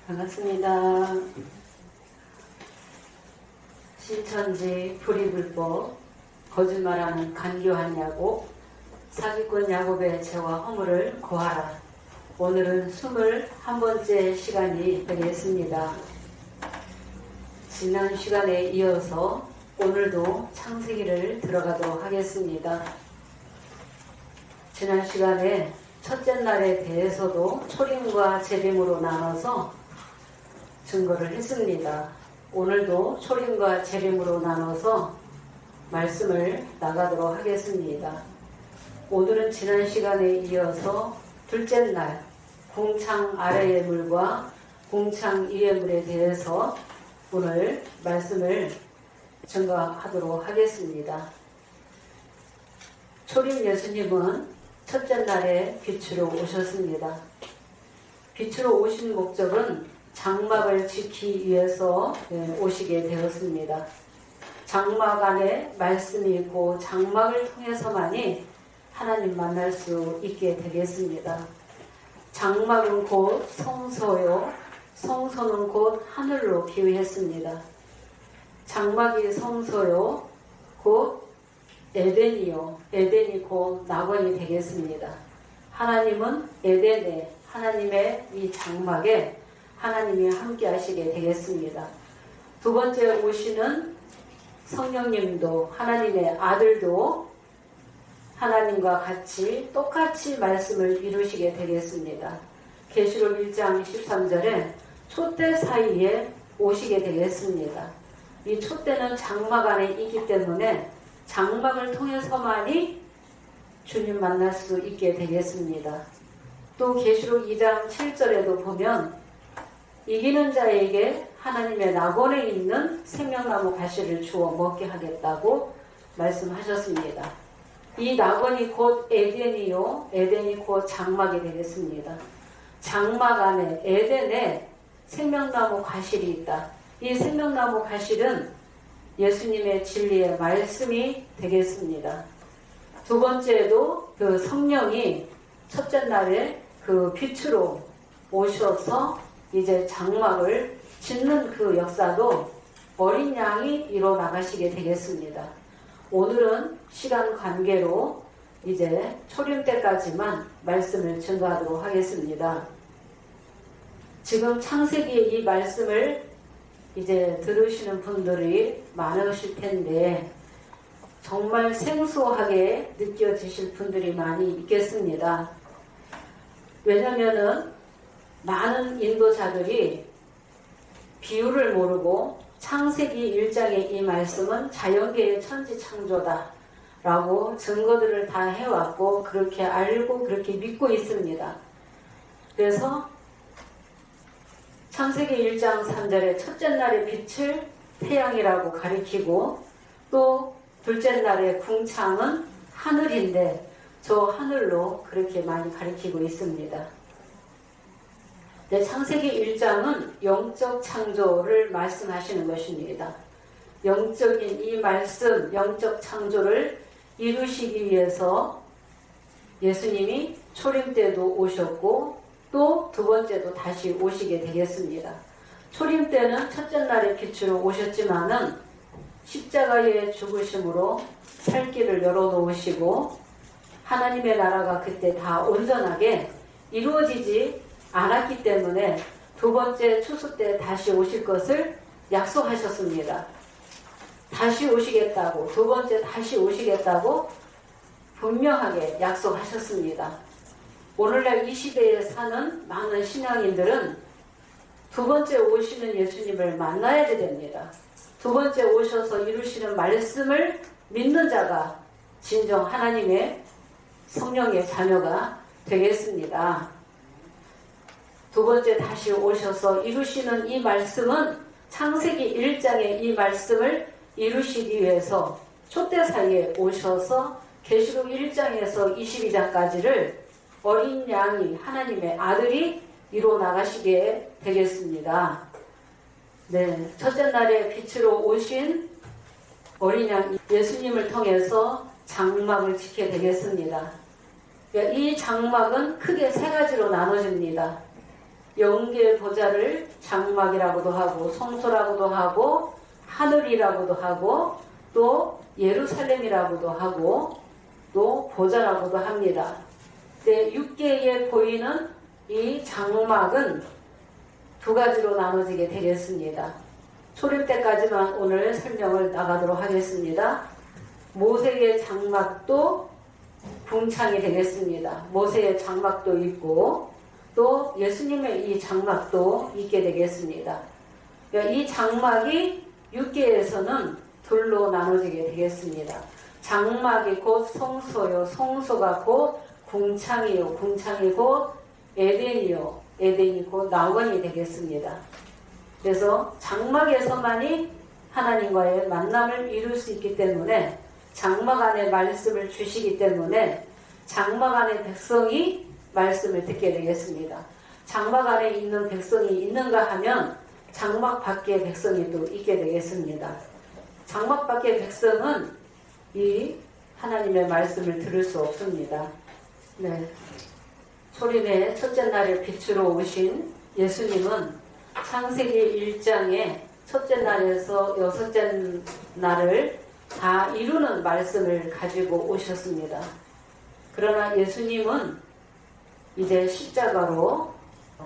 반갑습니다. 신천지 불의불법 거짓말하는 간교한 야곱 사기꾼 야곱의 죄와 허물을 고하라. 오늘은 21번째 시간이 되겠습니다. 지난 시간에 이어서 오늘도 창세기를 들어가도록 하겠습니다. 지난 시간에 첫째 날에 대해서도 초림과 재림으로 나눠서 증거를 했습니다. 오늘도 초림과 재림으로 나눠서 말씀을 나가도록 하겠습니다. 오늘은 지난 시간에 이어서 둘째 날 궁창 아래의 물과 궁창 위의 물에 대해서 오늘 말씀을 증거하도록 하겠습니다. 초림 예수님은 첫째 날에 빛으로 오셨습니다. 빛으로 오신 목적은 장막을 지키기 위해서 오시게 되었습니다. 장막 안에 말씀이 있고 장막을 통해서만이 하나님 만날 수 있게 되겠습니다. 장막은 곧 성소요, 성소는 곧 하늘로 비유했습니다. 장막이 성소요, 곧 에덴이요, 에덴이 곧 낙원이 되겠습니다. 하나님은 에덴에, 하나님의 이 장막에 하나님이 함께 하시게 되겠습니다. 두 번째 오시는 성령님도, 하나님의 아들도 하나님과 같이 똑같이 말씀을 이루시게 되겠습니다. 계시록 1장 13절에 촛대 사이에 오시게 되겠습니다. 이 촛대는 장막 안에 있기 때문에 장막을 통해서만이 주님 만날 수 있게 되겠습니다. 또 계시록 2장 7절에도 보면 이기는 자에게 하나님의 낙원에 있는 생명나무 가시를 주어 먹게 하겠다고 말씀하셨습니다. 이 낙원이 곧 에덴이요, 에덴이 곧 장막이 되겠습니다. 장막 안에 에덴에 생명나무 가실이 있다. 이 생명나무 가실은 예수님의 진리의 말씀이 되겠습니다. 두 번째도 그 성령이 첫째 날에 그 빛으로 오셔서 이제 장막을 짓는 그 역사도 어린 양이 이뤄 나가시게 되겠습니다. 오늘은 시간 관계로 이제 초림 때까지만 말씀을 증거하도록 하겠습니다. 지금 창세기의 이 말씀을 이제 들으시는 분들이 많으실 텐데 정말 생소하게 느껴지실 분들이 많이 있겠습니다. 왜냐면은 많은 인도자들이 비유를 모르고 창세기 1장의 이 말씀은 자연계의 천지창조다 라고 증거들을 다 해왔고 그렇게 알고 그렇게 믿고 있습니다. 그래서 창세기 1장 3절에 첫째 날의 빛을 태양이라고 가리키고 또 둘째 날의 궁창은 하늘인데 저 하늘로 그렇게 많이 가리키고 있습니다. 네, 창세기 1장은 영적 창조를 말씀하시는 것입니다. 영적인 이 말씀, 영적 창조를 이루시기 위해서 예수님이 초림 때도 오셨고 또 두 번째도 다시 오시게 되겠습니다. 초림 때는 첫째 날의 빛으로 오셨지만은 십자가의 죽으심으로 살 길을 열어놓으시고 하나님의 나라가 그때 다 온전하게 이루어지지 않았기 때문에 두 번째 추수 때 다시 오실 것을 약속하셨습니다. 다시 오시겠다고, 두 번째 다시 오시겠다고 분명하게 약속하셨습니다. 오늘날 이 시대에 사는 많은 신앙인들은 두 번째 오시는 예수님을 만나야 됩니다. 두 번째 오셔서 이루시는 말씀을 믿는 자가 진정 하나님의 성령의 자녀가 되겠습니다. 두 번째 다시 오셔서 이루시는 이 말씀은 창세기 1장의 이 말씀을 이루시기 위해서 촛대 사이에 오셔서 계시록 1장에서 22장까지를 어린 양이 하나님의 아들이 이뤄 나가시게 되겠습니다. 네, 첫째 날에 빛으로 오신 어린 양 예수님을 통해서 장막을 지게 되겠습니다. 이 장막은 크게 세 가지로 나눠집니다. 영계 보좌를 장막이라고도 하고 성소라고도 하고 하늘이라고도 하고 또 예루살렘이라고도 하고 또 보좌라고도 합니다. 네, 6개에 보이는 이 장막은 두 가지로 나눠지게 되겠습니다. 초림 때까지만 오늘 설명을 나가도록 하겠습니다. 모세의 장막도 궁창이 되겠습니다. 모세의 장막도 있고 또 예수님의 이 장막도 있게 되겠습니다. 이 장막이 6개에서는 둘로 나눠지게 되겠습니다. 장막이 곧 성소요, 성소가 곧 궁창이요, 궁창이 곧 에덴이요, 에덴이 곧 낙원이 되겠습니다. 그래서 장막에서만이 하나님과의 만남을 이룰 수 있기 때문에 장막 안에 말씀을 주시기 때문에 장막 안에 백성이 말씀을 듣게 되겠습니다. 장막 안에 있는 백성이 있는가 하면 장막 밖에 백성이 또 있게 되겠습니다. 장막 밖의 백성은 이 하나님의 말씀을 들을 수 없습니다. 네. 초림의 첫째 날에 빛으로 오신 예수님은 창세기 1장에 첫째 날에서 여섯째 날을 다 이루는 말씀을 가지고 오셨습니다. 그러나 예수님은 이제 십자가로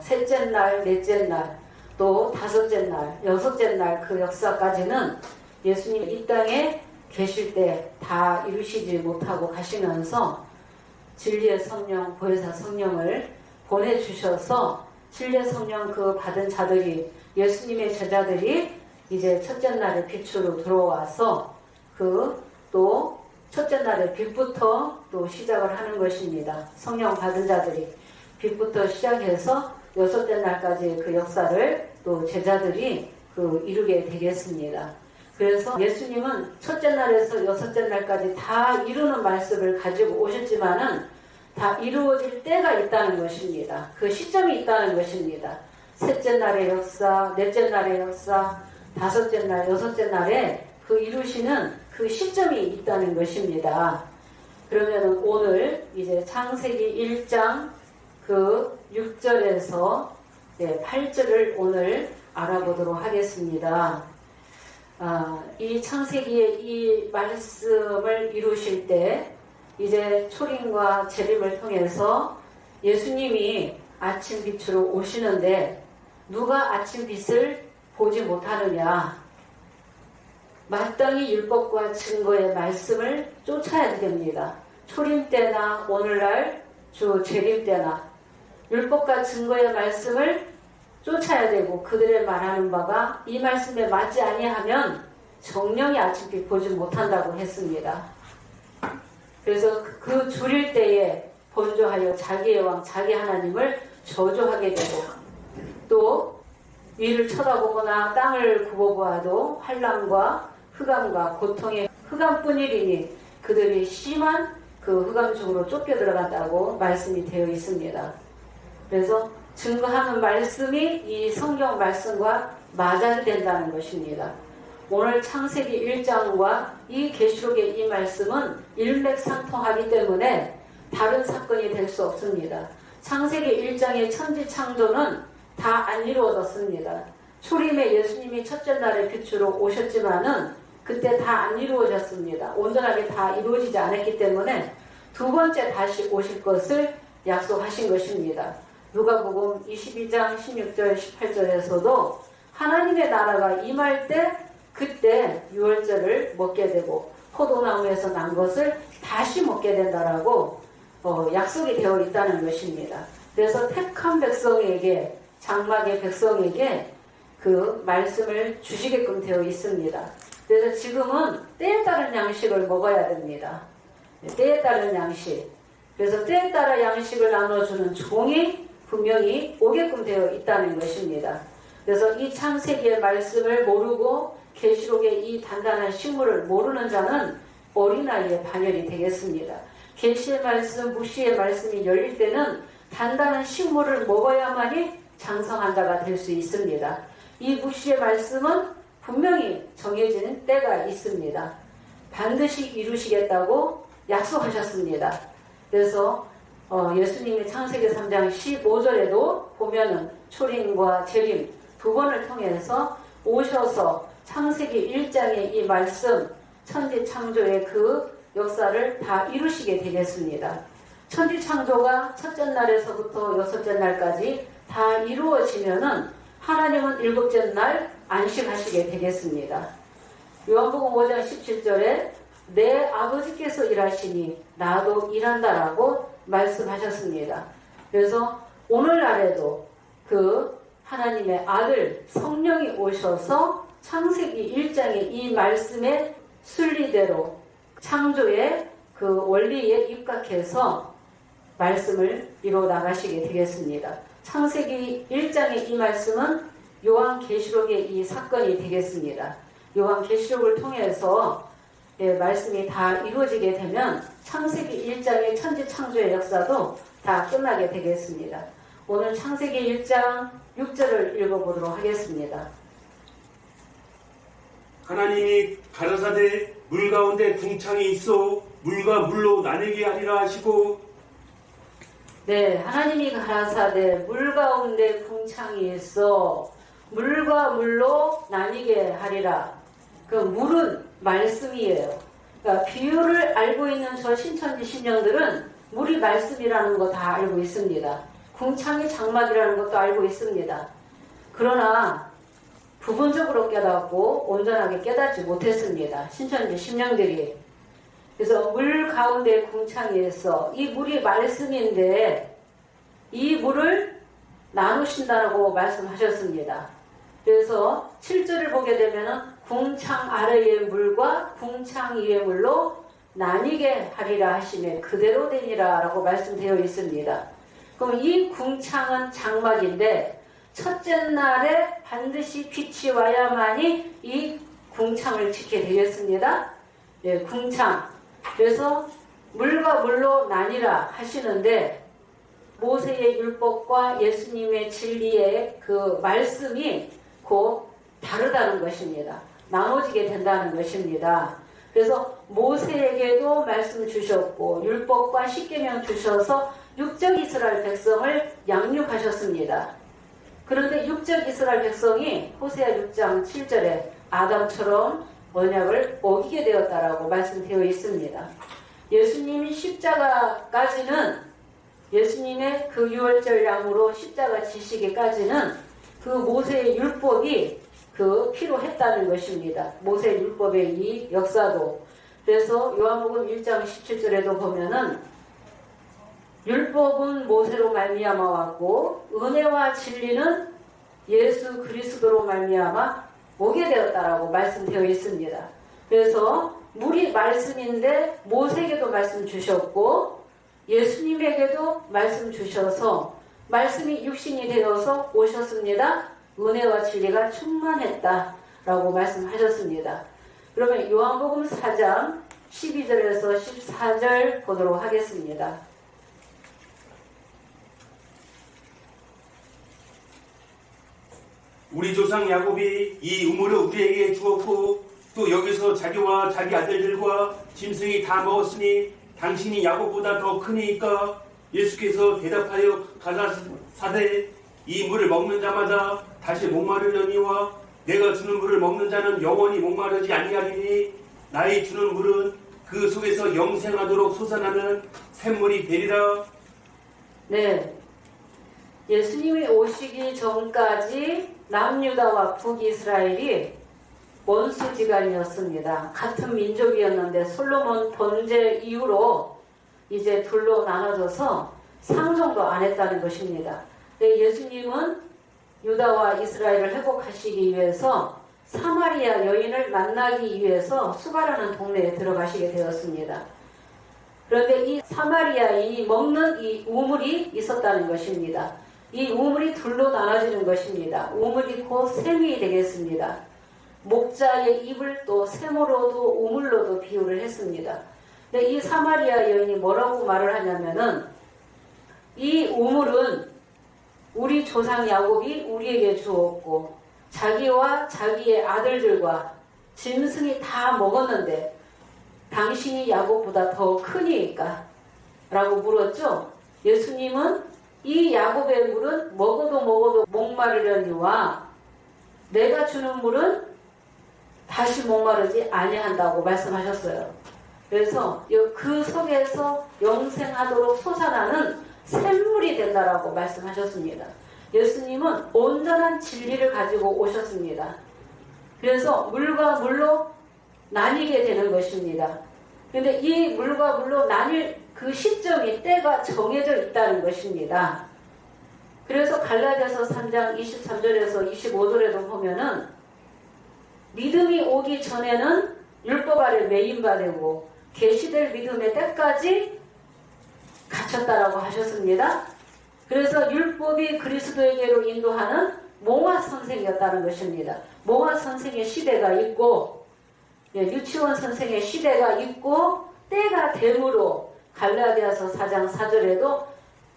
셋째 날, 넷째 날, 또 다섯째 날, 여섯째 날 그 역사까지는 예수님 이 땅에 계실 때 다 이루시지 못하고 가시면서 진리의 성령, 보혜사 성령을 보내주셔서 진리의 성령 그 받은 자들이 예수님의 제자들이 이제 첫째 날에 빛으로 들어와서 그 또 첫째 날에 빛부터 또 시작을 하는 것입니다. 성령 받은 자들이 빛부터 시작해서 여섯째 날까지 그 역사를 또 제자들이 그 이루게 되겠습니다. 그래서 예수님은 첫째 날에서 여섯째 날까지 다 이루는 말씀을 가지고 오셨지만은 다 이루어질 때가 있다는 것입니다. 그 시점이 있다는 것입니다. 셋째 날의 역사, 넷째 날의 역사, 다섯째 날, 여섯째 날에 그 이루시는 그 시점이 있다는 것입니다. 그러면 오늘 이제 창세기 1장 그 6절에서 8절을 오늘 알아보도록 하겠습니다. 이 창세기의 이 말씀을 이루실 때 이제 초림과 재림을 통해서 예수님이 아침 빛으로 오시는데 누가 아침 빛을 보지 못하느냐? 마땅히 율법과 증거의 말씀을 쫓아야 됩니다. 초림 때나 오늘날 주 재림 때나 율법과 증거의 말씀을 쫓아야 되고 그들의 말하는 바가 이 말씀에 맞지 아니하면 정령이 아침빛 보지 못한다고 했습니다. 그래서 그 줄일 때에 번조하여 자기의 왕 자기 하나님을 저주하게 되고 또 위를 쳐다보거나 땅을 굽어보아도 환난과 흑암과 고통의 흑암뿐이리니 그들이 심한 그 흑암 중으로 쫓겨 들어간다고 말씀이 되어 있습니다. 그래서 증거하는 말씀이 이 성경 말씀과 맞아야 된다는 것입니다. 오늘 창세기 1장과 이 계시록의 이 말씀은 일맥상통하기 때문에 다른 사건이 될 수 없습니다. 창세기 1장의 천지 창조는 다 안 이루어졌습니다. 초림에 예수님이 첫째 날에 빛으로 오셨지만은 그때 다 안 이루어졌습니다. 온전하게 다 이루어지지 않았기 때문에 두 번째 다시 오실 것을 약속하신 것입니다. 누가복음 22장 16절 18절에서도 하나님의 나라가 임할 때 그때 유월절을 먹게 되고 포도나무에서 난 것을 다시 먹게 된다라고 약속이 되어 있다는 것입니다. 그래서 택한 백성에게 장막의 백성에게 그 말씀을 주시게끔 되어 있습니다. 그래서 지금은 때에 따른 양식을 먹어야 됩니다. 때에 따른 양식. 그래서 때에 따라 양식을 나눠주는 종이 분명히 오게끔 되어 있다는 것입니다. 그래서 이 창세기의 말씀을 모르고 계시록의 이 단단한 식물을 모르는 자는 어린아이의 반열이 되겠습니다. 계시의 말씀, 무시의 말씀이 열릴 때는 단단한 식물을 먹어야만이 장성한 자가 될 수 있습니다. 이 무시의 말씀은 분명히 정해진 때가 있습니다. 반드시 이루시겠다고 약속하셨습니다. 그래서 예수님이 창세기 3장 15절에도 보면은 초림과 재림 두 번을 통해서 오셔서 창세기 1장의 이 말씀 천지창조의 그 역사를 다 이루시게 되겠습니다. 천지창조가 첫째 날에서부터 여섯째 날까지 다 이루어지면은 하나님은 일곱째 날 안식하시게 되겠습니다. 요한복음 5장 17절에 내 아버지께서 일하시니 나도 일한다라고 말씀하셨습니다. 그래서 오늘날에도 그 하나님의 아들 성령이 오셔서 창세기 1장의 이 말씀의 순리대로 창조의 그 원리에 입각해서 말씀을 이루어 나가시게 되겠습니다. 창세기 1장의 이 말씀은 요한계시록의 이 사건이 되겠습니다. 요한계시록을 통해서 말씀이 다 이루어지게 되면 창세기 1장의 천지창조의 역사도 다 끝나게 되겠습니다. 오늘 창세기 1장 6절을 읽어보도록 하겠습니다. 하나님이 가라사대 물 가운데 궁창이 있어 물과 물로 나뉘게 하리라 하시고 네, 하나님이 가라사대 물 가운데 궁창이 있어 물과 물로 나뉘게 하리라. 그 물은 말씀이에요. 그러니까 비유를 알고 있는 저 신천지 신령들은 물이 말씀이라는 거 다 알고 있습니다. 궁창이 장막이라는 것도 알고 있습니다. 그러나 부분적으로 깨닫고 온전하게 깨닫지 못했습니다. 신천지 신령들이. 그래서 물 가운데 궁창이 있어 이 물이 말씀인데 이 물을 나누신다고 말씀하셨습니다. 그래서 7절을 보게 되면은 궁창 아래의 물과 궁창 위의 물로 나뉘게 하리라 하시네 그대로 되니라 라고 말씀되어 있습니다. 그럼 이 궁창은 장막인데 첫째 날에 반드시 빛이 와야만이 이 궁창을 지게 되겠습니다. 네, 궁창. 그래서 물과 물로 나뉘라 하시는데 모세의 율법과 예수님의 진리의 그 말씀이 곧 다르다는 것입니다. 나눠지게 된다는 것입니다. 그래서 모세에게도 말씀 주셨고 율법과 십계명 주셔서 육적 이스라엘 백성을 양육하셨습니다. 그런데 육적 이스라엘 백성이 호세아 6장 7절에 아담처럼 언약을 어기게 되었다라고 말씀되어 있습니다. 예수님이 십자가까지는 예수님의 그 유월절 양으로 십자가 지시기까지는 그 모세의 율법이 그 필요했다는 것입니다. 모세의 율법의 이 역사도. 그래서 요한복음 1장 17절에도 보면은 율법은 모세로 말미암아 왔고 은혜와 진리는 예수 그리스도로 말미암아 오게 되었다라고 말씀되어 있습니다. 그래서 물이 말씀인데 모세에게도 말씀 주셨고 예수님에게도 말씀 주셔서 말씀이 육신이 되어서 오셨습니다. 은혜와 진리가 충만했다라고 말씀하셨습니다. 그러면 요한복음 4장 12절에서 14절 보도록 하겠습니다. 우리 조상 야곱이 이 우물을 우리에게 주었고 또 여기서 자기와 자기 아들들과 짐승이 다 먹었으니 당신이 야곱보다 더 크니까 예수께서 대답하여 가라사대 이 물을 먹는 자마다 다시 목마르려니와 내가 주는 물을 먹는 자는 영원히 목마르지 아니하리니 나의 주는 물은 그 속에서 영생하도록 솟아나는 샘물이 되리라. 네, 예수님이 오시기 전까지 남유다와 북이스라엘이 원수지간이었습니다. 같은 민족이었는데 솔로몬 번제 이후로 이제 둘로 나눠져서 상종도 안 했다는 것입니다. 예수님은 유다와 이스라엘을 회복하시기 위해서 사마리아 여인을 만나기 위해서 수가라는 동네에 들어가시게 되었습니다. 그런데 이 사마리아인이 먹는 이 우물이 있었다는 것입니다. 이 우물이 둘로 나눠지는 것입니다. 우물이 곧 샘이 되겠습니다. 목자의 입을 또 샘으로도 우물로도 비유를 했습니다. 근데 이 사마리아 여인이 뭐라고 말을 하냐면은 이 우물은 우리 조상 야곱이 우리에게 주었고 자기와 자기의 아들들과 짐승이 다 먹었는데 당신이 야곱보다 더 크니까? 라고 물었죠. 예수님은 이 야곱의 물은 먹어도 목마르려니와 내가 주는 물은 다시 목마르지 아니한다고 말씀하셨어요. 그래서 그 속에서 영생하도록 솟아나는 샘물이 된다라고 말씀하셨습니다. 예수님은 온전한 진리를 가지고 오셨습니다. 그래서 물과 물로 나뉘게 되는 것입니다. 그런데 이 물과 물로 나뉠 그 시점이 때가 정해져 있다는 것입니다. 그래서 갈라디아서 3장 23절에서 25절에도 보면은 믿음이 오기 전에는 율법 아래 매인바 되고 계시될 믿음의 때까지 갇혔다라고 하셨습니다. 그래서 율법이 그리스도에게로 인도하는 몽화 선생이었다는 것입니다. 몽화 선생의 시대가 있고 유치원 선생의 시대가 있고 때가 됨으로 갈라디아서 4장 4절에도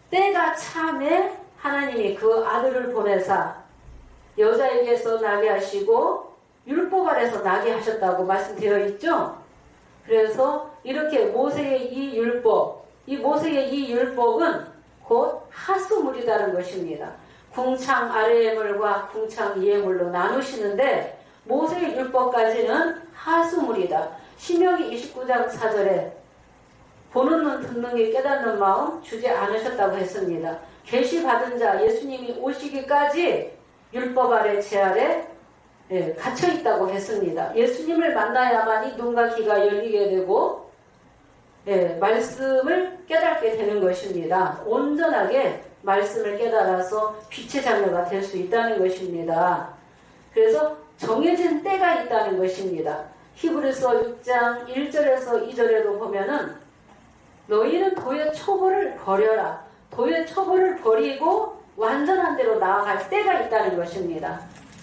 때가 참에 하나님이 그 아들을 보내사 여자에게서 나게 하시고 율법 아래서 나게 하셨다고 말씀되어 있죠. 그래서 이렇게 모세의 이 율법, 이 모세의 이 율법은 곧 하수물이라는 것입니다. 궁창 아래의 물과 궁창 위의 물로 나누시는데 모세의 율법까지는 하수물이다. 신명기 29장 4절에 보는 눈 듣는 게 깨닫는 마음 주지 않으셨다고 했습니다. 계시 받은 자 예수님이 오시기까지 율법 아래 제 아래 갇혀 있다고 했습니다. 예수님을 만나야만이 눈과 귀가 열리게 되고 말씀을 깨닫게 되는 것입니다. 온전하게 말씀을 깨달아서 빛의 자녀가 될 수 있다는 것입니다. 그래서 정해진 때가 있다는 것입니다. 히브리서 6장 1절에서 2절에도 보면은 너희는 도의 초보를 버려라. 도의 초보를 버리고 완전한 대로 나아갈 때가 있다는 것입니다.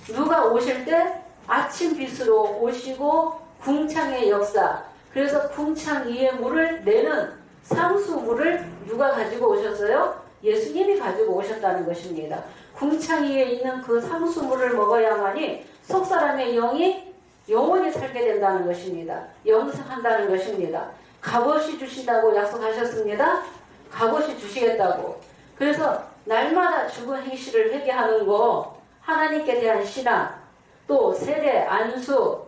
누가 오실 때 아침 빛으로 오시고 궁창의 역사, 그래서 궁창 위에 물을 내는 상수물을 누가 가지고 오셨어요? 예수님이 가지고 오셨다는 것입니다. 궁창 위에 있는 그 상수물을 먹어야만이 속 사람의 영이 영원히 살게 된다는 것입니다. 영생한다는 것입니다. 값없이 주신다고 약속하셨습니다. 값없이 주시겠다고. 그래서 날마다 죽은 행실을 회개하는 거, 하나님께 대한 신앙, 또 세례, 안수,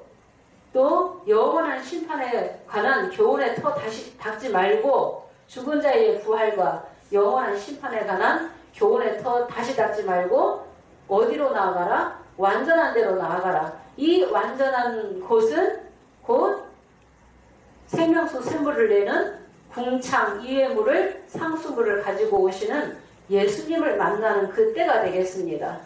또 영원한 심판에 관한 교훈의 터 다시 닦지 말고 죽은 자의 부활과 영원한 심판에 관한 교훈의 터 다시 닦지 말고 어디로 나아가라? 완전한 데로 나아가라. 이 완전한 곳은 곧 생명수 샘물을 내는 궁창 이의 물을 상수물을 가지고 오시는 예수님을 만나는 그 때가 되겠습니다.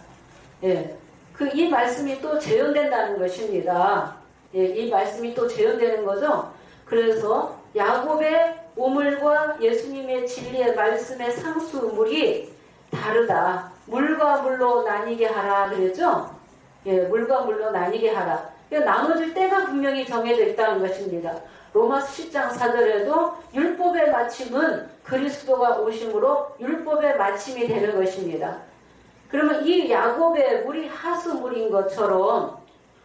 이 말씀이 또 재현된다는 것입니다. 이 말씀이 또 재현되는 거죠. 그래서 야곱의 우물과 예수님의 진리의 말씀의 상수물이 다르다. 물과 물로 나뉘게 하라 그랬죠. 물과 물로 나뉘게 하라. 나눠질 때가 분명히 정해져 있다는 것입니다. 로마서 10장 4절에도 율법의 마침은 그리스도가 오심으로 율법의 마침이 되는 것입니다. 그러면 이 야곱의 물이 하수물인 것처럼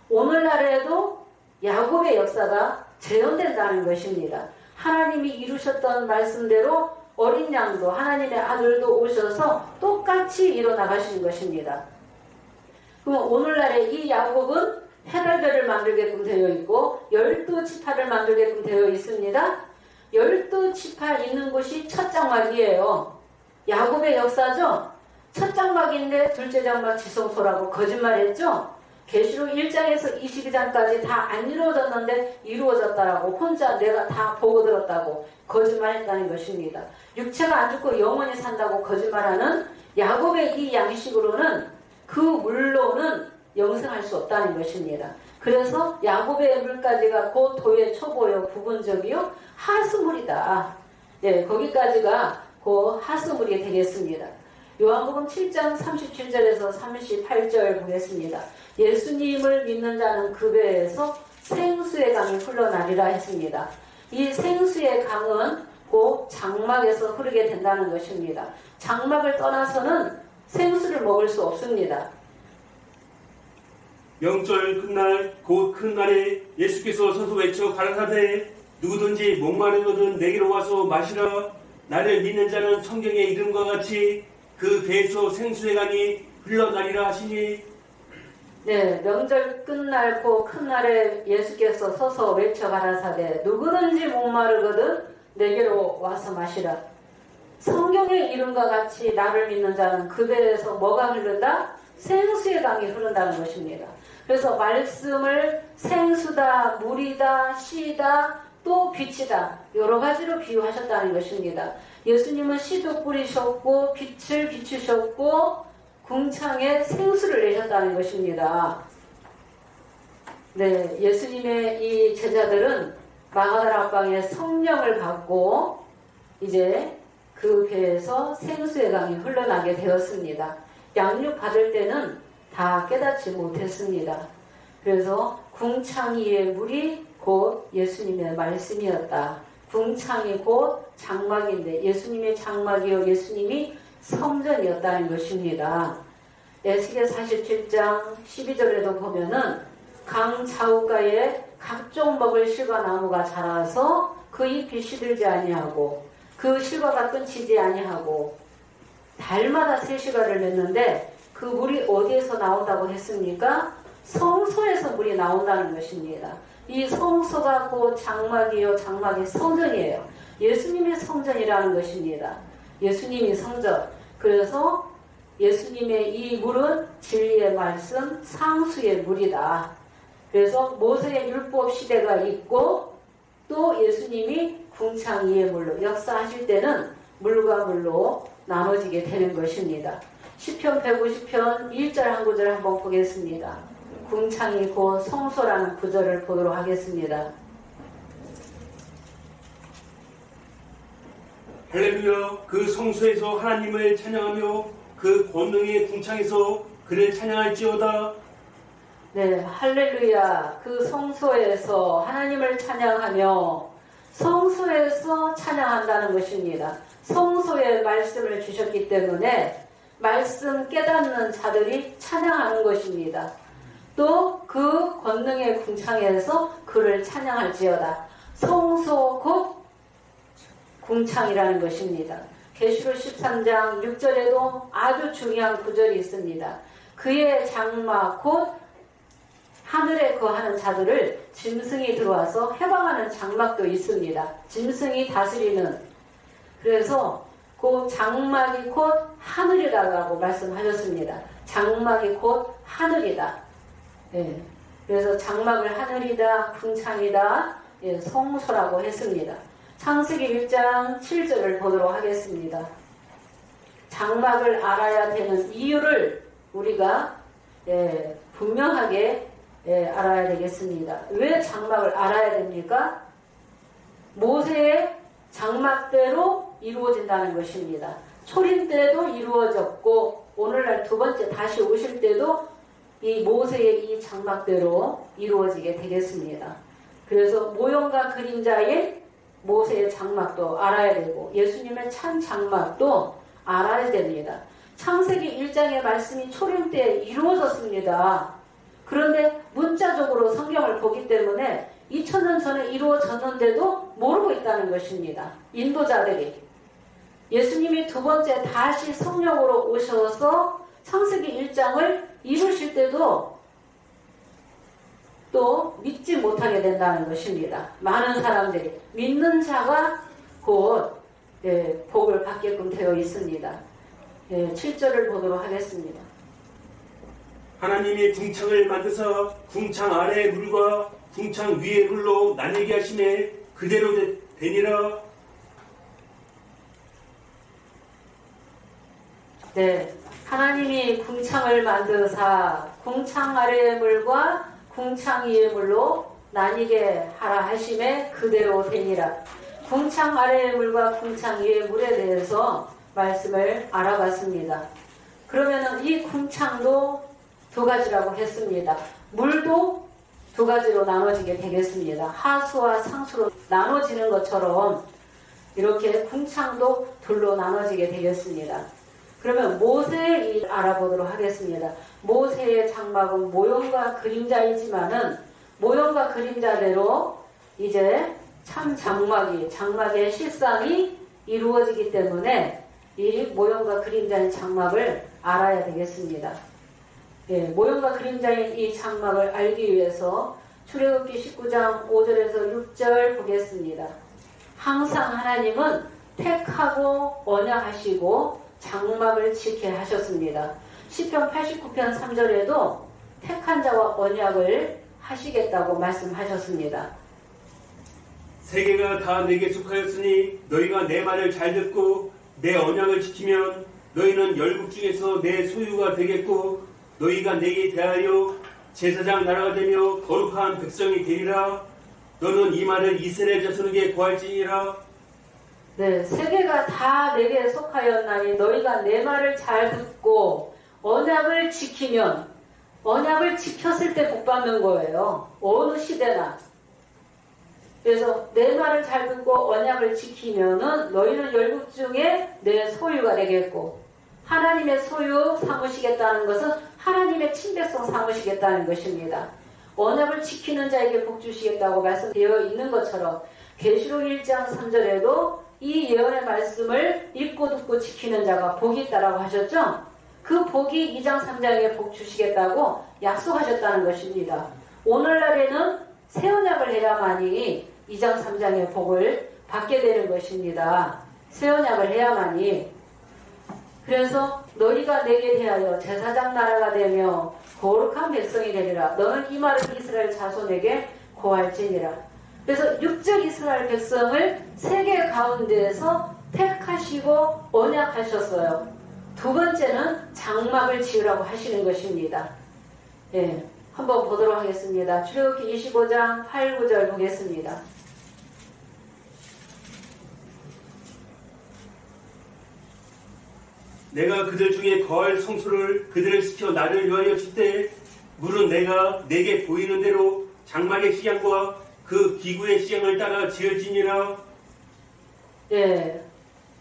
오늘날에도 야곱의 역사가 재현된다는 것입니다. 하나님이 이루셨던 말씀대로 어린 양도 하나님의 아들도 오셔서 똑같이 일어나가시는 것입니다. 그럼 오늘날의 이 야곱은 해달별을 만들게끔 되어 있고 12지파를 만들게끔 되어 있습니다. 12지파 있는 곳이 첫 장막이에요. 야곱의 역사죠. 첫 장막인데 둘째 장막 지성소라고 거짓말했죠. 계시록 1장에서 22장까지 다 안 이루어졌는데 이루어졌다라고 혼자 내가 다 보고 들었다고 거짓말했다는 것입니다. 육체가 안 죽고 영원히 산다고 거짓말하는 야곱의 이 양식으로는 그 물로는 영생할 수 없다는 것입니다. 그래서 야곱의 물까지가 곧 도의 초보요 부분적이요 하수물이다. 거기까지가 곧 하수물이 되겠습니다. 요한복음 7장 37절에서 38절 보겠습니다. 예수님을 믿는 자는 그 배에서 생수의 강이 흘러나리라 했습니다. 이 생수의 강은 곧 장막에서 흐르게 된다는 것입니다. 장막을 떠나서는 생수를 먹을 수 없습니다. 명절 끝날 곧 큰 날에 예수께서 서서 외쳐 가라사대 누구든지 목마르거든 내게로 와서 마시라. 나를 믿는 자는 성경의 이름과 같이 그 배에서 생수의 강이 흘러나리라 하시니. 네, 명절 끝날고 큰 날에 예수께서 서서 외쳐 가라사대 누구든지 목마르거든 내게로 와서 마시라. 성경의 이름과 같이 나를 믿는 자는 그 배에서 뭐가 흐른다? 생수의 강이 흐른다는 것입니다. 그래서 말씀을 생수다, 물이다, 씨다, 또 빛이다 여러 가지로 비유하셨다는 것입니다. 예수님은 씨도 뿌리셨고 빛을 비추셨고 궁창에 생수를 내셨다는 것입니다. 네, 예수님의 이 제자들은 마가다라 방에 성령을 받고 이제 그 배에서 생수의 강이 흘러나게 되었습니다. 양육 받을 때는 다 깨닫지 못했습니다. 그래서 궁창 위의 물이 곧 예수님의 말씀이었다. 궁창이 곧 장막인데 예수님의 장막이요 예수님이 성전이었다는 것입니다. 에스겔 47장 12절에도 보면은 강 좌우가에 각종 먹을 실과나무가 자라서 그 잎이 시들지 아니하고 그 실과가 끊치지 아니하고 달마다 새 실과를 냈는데 그 물이 어디에서 나온다고 했습니까? 성소에서 물이 나온다는 것입니다. 이 성소가 곧 장막이요 장막의 성전이에요. 예수님의 성전이라는 것입니다. 예수님이 성전. 그래서 예수님의 이 물은 진리의 말씀 상수의 물이다. 그래서 모세의 율법 시대가 있고 또 예수님이 궁창 위의 물로 역사하실 때는 물과 물로 나눠지게 되는 것입니다. 시편 150편 1절 한 구절 한번 보겠습니다. 궁창이 곧 성소라는 구절을 보도록 하겠습니다. 할렐루야. 그 성소에서 하나님을 찬양하며 그 권능의 궁창에서 그를 찬양할지어다. 네, 할렐루야. 그 성소에서 하나님을 찬양하며 성소에서 찬양한다는 것입니다. 성소에 말씀을 주셨기 때문에 말씀 깨닫는 자들이 찬양하는 것입니다. 또 그 권능의 궁창에서 그를 찬양할지어다. 성소 곧 궁창이라는 것입니다. 계시록 13장 6절에도 아주 중요한 구절이 있습니다. 그의 장막 곧 하늘에 거하는 자들을 짐승이 들어와서 해방하는 장막도 있습니다. 짐승이 다스리는. 그래서 그 장막이 곧 하늘이라고 말씀하셨습니다. 장막이 곧 하늘이다. 예. 그래서 장막을 하늘이다, 궁창이다, 예, 성소라고 했습니다. 창세기 1장 7절을 보도록 하겠습니다. 장막을 알아야 되는 이유를 우리가 분명하게 알아야 되겠습니다. 왜 장막을 알아야 됩니까? 모세의 장막대로 이루어진다는 것입니다. 초림 때도 이루어졌고 오늘날 두 번째 다시 오실 때도 이 모세의 이 장막대로 이루어지게 되겠습니다. 그래서 모형과 그림자의 모세의 장막도 알아야 되고 예수님의 참 장막도 알아야 됩니다. 창세기 1장의 말씀이 초림 때 이루어졌습니다. 그런데 문자적으로 성경을 보기 때문에 2000년 전에 이루어졌는데도 모르고 있다는 것입니다. 인도자들이. 예수님이 두 번째 다시 성령으로 오셔서 창세기 1장을 이루실 때도 또 믿지 못하게 된다는 것입니다. 많은 사람들이 믿는 자가 곧 복을 받게끔 되어 있습니다. 7절을 보도록 하겠습니다. 하나님이 궁창을 만드사 궁창 아래의 물과 궁창 위의 물로 나뉘게 하심에 그대로 되니라. 네, 하나님이 궁창을 만드사 궁창 아래의 물과 궁창 위의 물로 나뉘게 하라 하심에 그대로 되니라. 궁창 아래의 물과 궁창 위의 물에 대해서 말씀을 알아봤습니다. 그러면은 이 궁창도 두 가지라고 했습니다. 물도 두 가지로 나눠지게 되겠습니다. 하수와 상수로 나눠지는 것처럼 이렇게 궁창도 둘로 나눠지게 되겠습니다. 그러면 모세의 일 알아보도록 하겠습니다. 모세의 장막은 모형과 그림자이지만은 모형과 그림자대로 이제 참 장막의 실상이 이루어지기 때문에 이 모형과 그림자인 장막을 알아야 되겠습니다. 예, 모형과 그림자인 이 장막을 알기 위해서 출애굽기 19장 5절에서 6절 보겠습니다. 항상 하나님은 택하고 언약하시고 장막을 지게 하셨습니다. 시편 89편 3절에도 택한 자와 언약을 하시겠다고 말씀하셨습니다. 세계가 다 내게 속하였으니 너희가 내 말을 잘 듣고 내 언약을 지키면 너희는 열국 중에서 내 소유가 되겠고 너희가 내게 대하여 제사장 나라가 되며 거룩한 백성이 되리라. 너는 이 말을 이스라엘 자손에게 고할지니라. 네, 세계가 다 내게 속하였나니 너희가 내 말을 잘 듣고 언약을 지키면, 언약을 지켰을 때 복 받는 거예요. 어느 시대나. 그래서 내 말을 잘 듣고 언약을 지키면은 너희는 열국 중에 내 소유가 되겠고, 하나님의 소유 삼으시겠다는 것은 하나님의 친백성 삼으시겠다는 것입니다. 언약을 지키는 자에게 복 주시겠다고 말씀되어 있는 것처럼 계시록 1장 3절에도 이 예언의 말씀을 읽고 듣고 지키는 자가 복이 있다라고 하셨죠? 그 복이 2장 3장에 복 주시겠다고 약속하셨다는 것입니다. 오늘날에는 새 언약을 해야만이 2장 3장의 복을 받게 되는 것입니다. 새 언약을 해야만이. 그래서 너희가 내게 대하여 제사장 나라가 되며 거룩한 백성이 되리라. 너는 이 말을 이스라엘 자손에게 고할지니라. 그래서 육적 이스라엘 백성을 세계 가운데에서 택하시고 언약하셨어요. 두 번째는 장막을 지으라고 하시는 것입니다. 예, 한번 보도록 하겠습니다. 출애굽기 25장 8, 9절 보겠습니다. 내가 그들 중에 거할 성소를 그들을 시켜 나를 위하여 칠 때 물은 내가 내게 보이는 대로 장막의 식양과 그 기구의 식양을 따라 지을지니라. 예,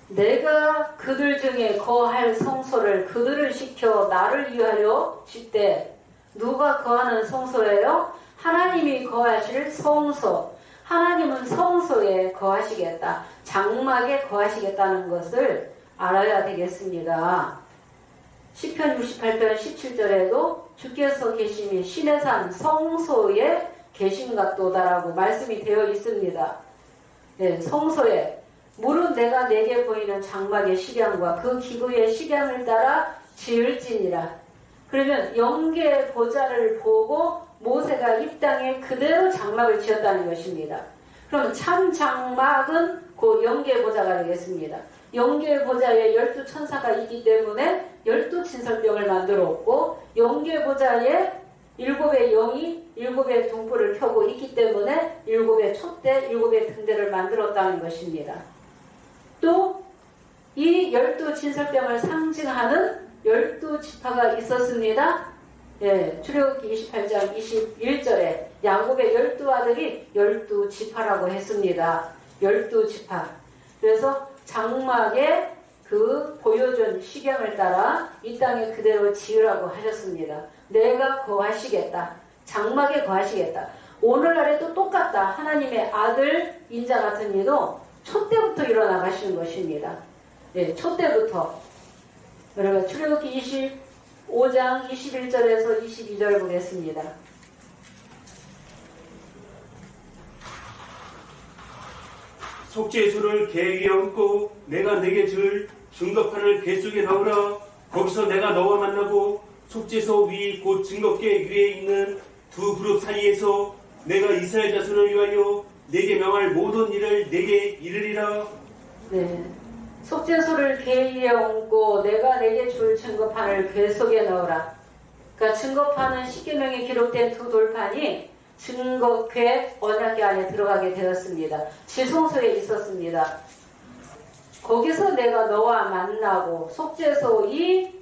내가 그들 중에 거할 성소를 그들을 시켜 나를 위하여 칠 때 누가 거하는 성소예요? 하나님이 거하실 성소. 하나님은 성소에 거하시겠다. 장막에 거하시겠다는 것을 알아야 되겠습니다. 시편 68편 17절에도 주께서 계심이 신의 산 성소에 계신 같도다라고 말씀이 되어 있습니다. 네, 성소에 물은 내가 내게 보이는 장막의 식양과 그 기구의 식양을 따라 지을지니라. 그러면 영계 보좌를 보고 모세가 이 땅에 그대로 장막을 지었다는 것입니다. 그럼 참 장막은 그 영계 보좌가 되겠습니다. 영계 보좌에 12천사가 있기 때문에 12진설병을 만들었고, 영계 보좌에 7의 영이 7의 등불을 켜고 있기 때문에 7의 촛대, 7의 등대를 만들었다는 것입니다. 또 이 12진설병을 상징하는 12지파가 있었습니다. 예, 출애굽기 28장 21절에 야곱의 12아들이 12지파라고 했습니다. 12지파. 그래서 장막에 그 보여준 식양을 따라 이 땅에 그대로 지으라고 하셨습니다. 내가 거하시겠다. 장막에 거하시겠다. 오늘날에도 똑같다. 하나님의 아들 인자 같은 이도 촛대부터 일어나가시는 것입니다. 네, 촛대부터. 여러분 출애굽기 25장 21절에서 22절 보겠습니다. 속죄소를 개 위에 얹고 내가 내게 줄 증거판을 궤 속에 넣으라. 거기서 내가 너와 만나고 속죄소 위 곧 증거궤 위에 있는 두 그룹 사이에서 내가 이스라엘 자손을 위하여 내게 명할 모든 일을 내게 이르리라. 네, 속죄소를 궤 위에 얹고 내가 내게 줄 증거판을 궤 속에 넣으라. 그러니까 증거판은 십계명에 기록된 두 돌판이 증거궤 언약궤 안에 들어가게 되었습니다. 지성소에 있었습니다. 거기서 내가 너와 만나고 속죄소 이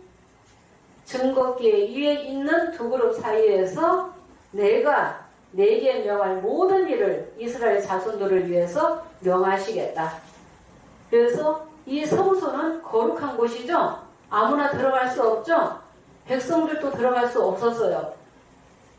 증거궤 위에 있는 두 그룹 사이에서 내가 내게 명할 모든 일을 이스라엘 자손들을 위해서 명하시겠다. 그래서 이 성소는 거룩한 곳이죠. 아무나 들어갈 수 없죠. 백성들도 들어갈 수 없었어요.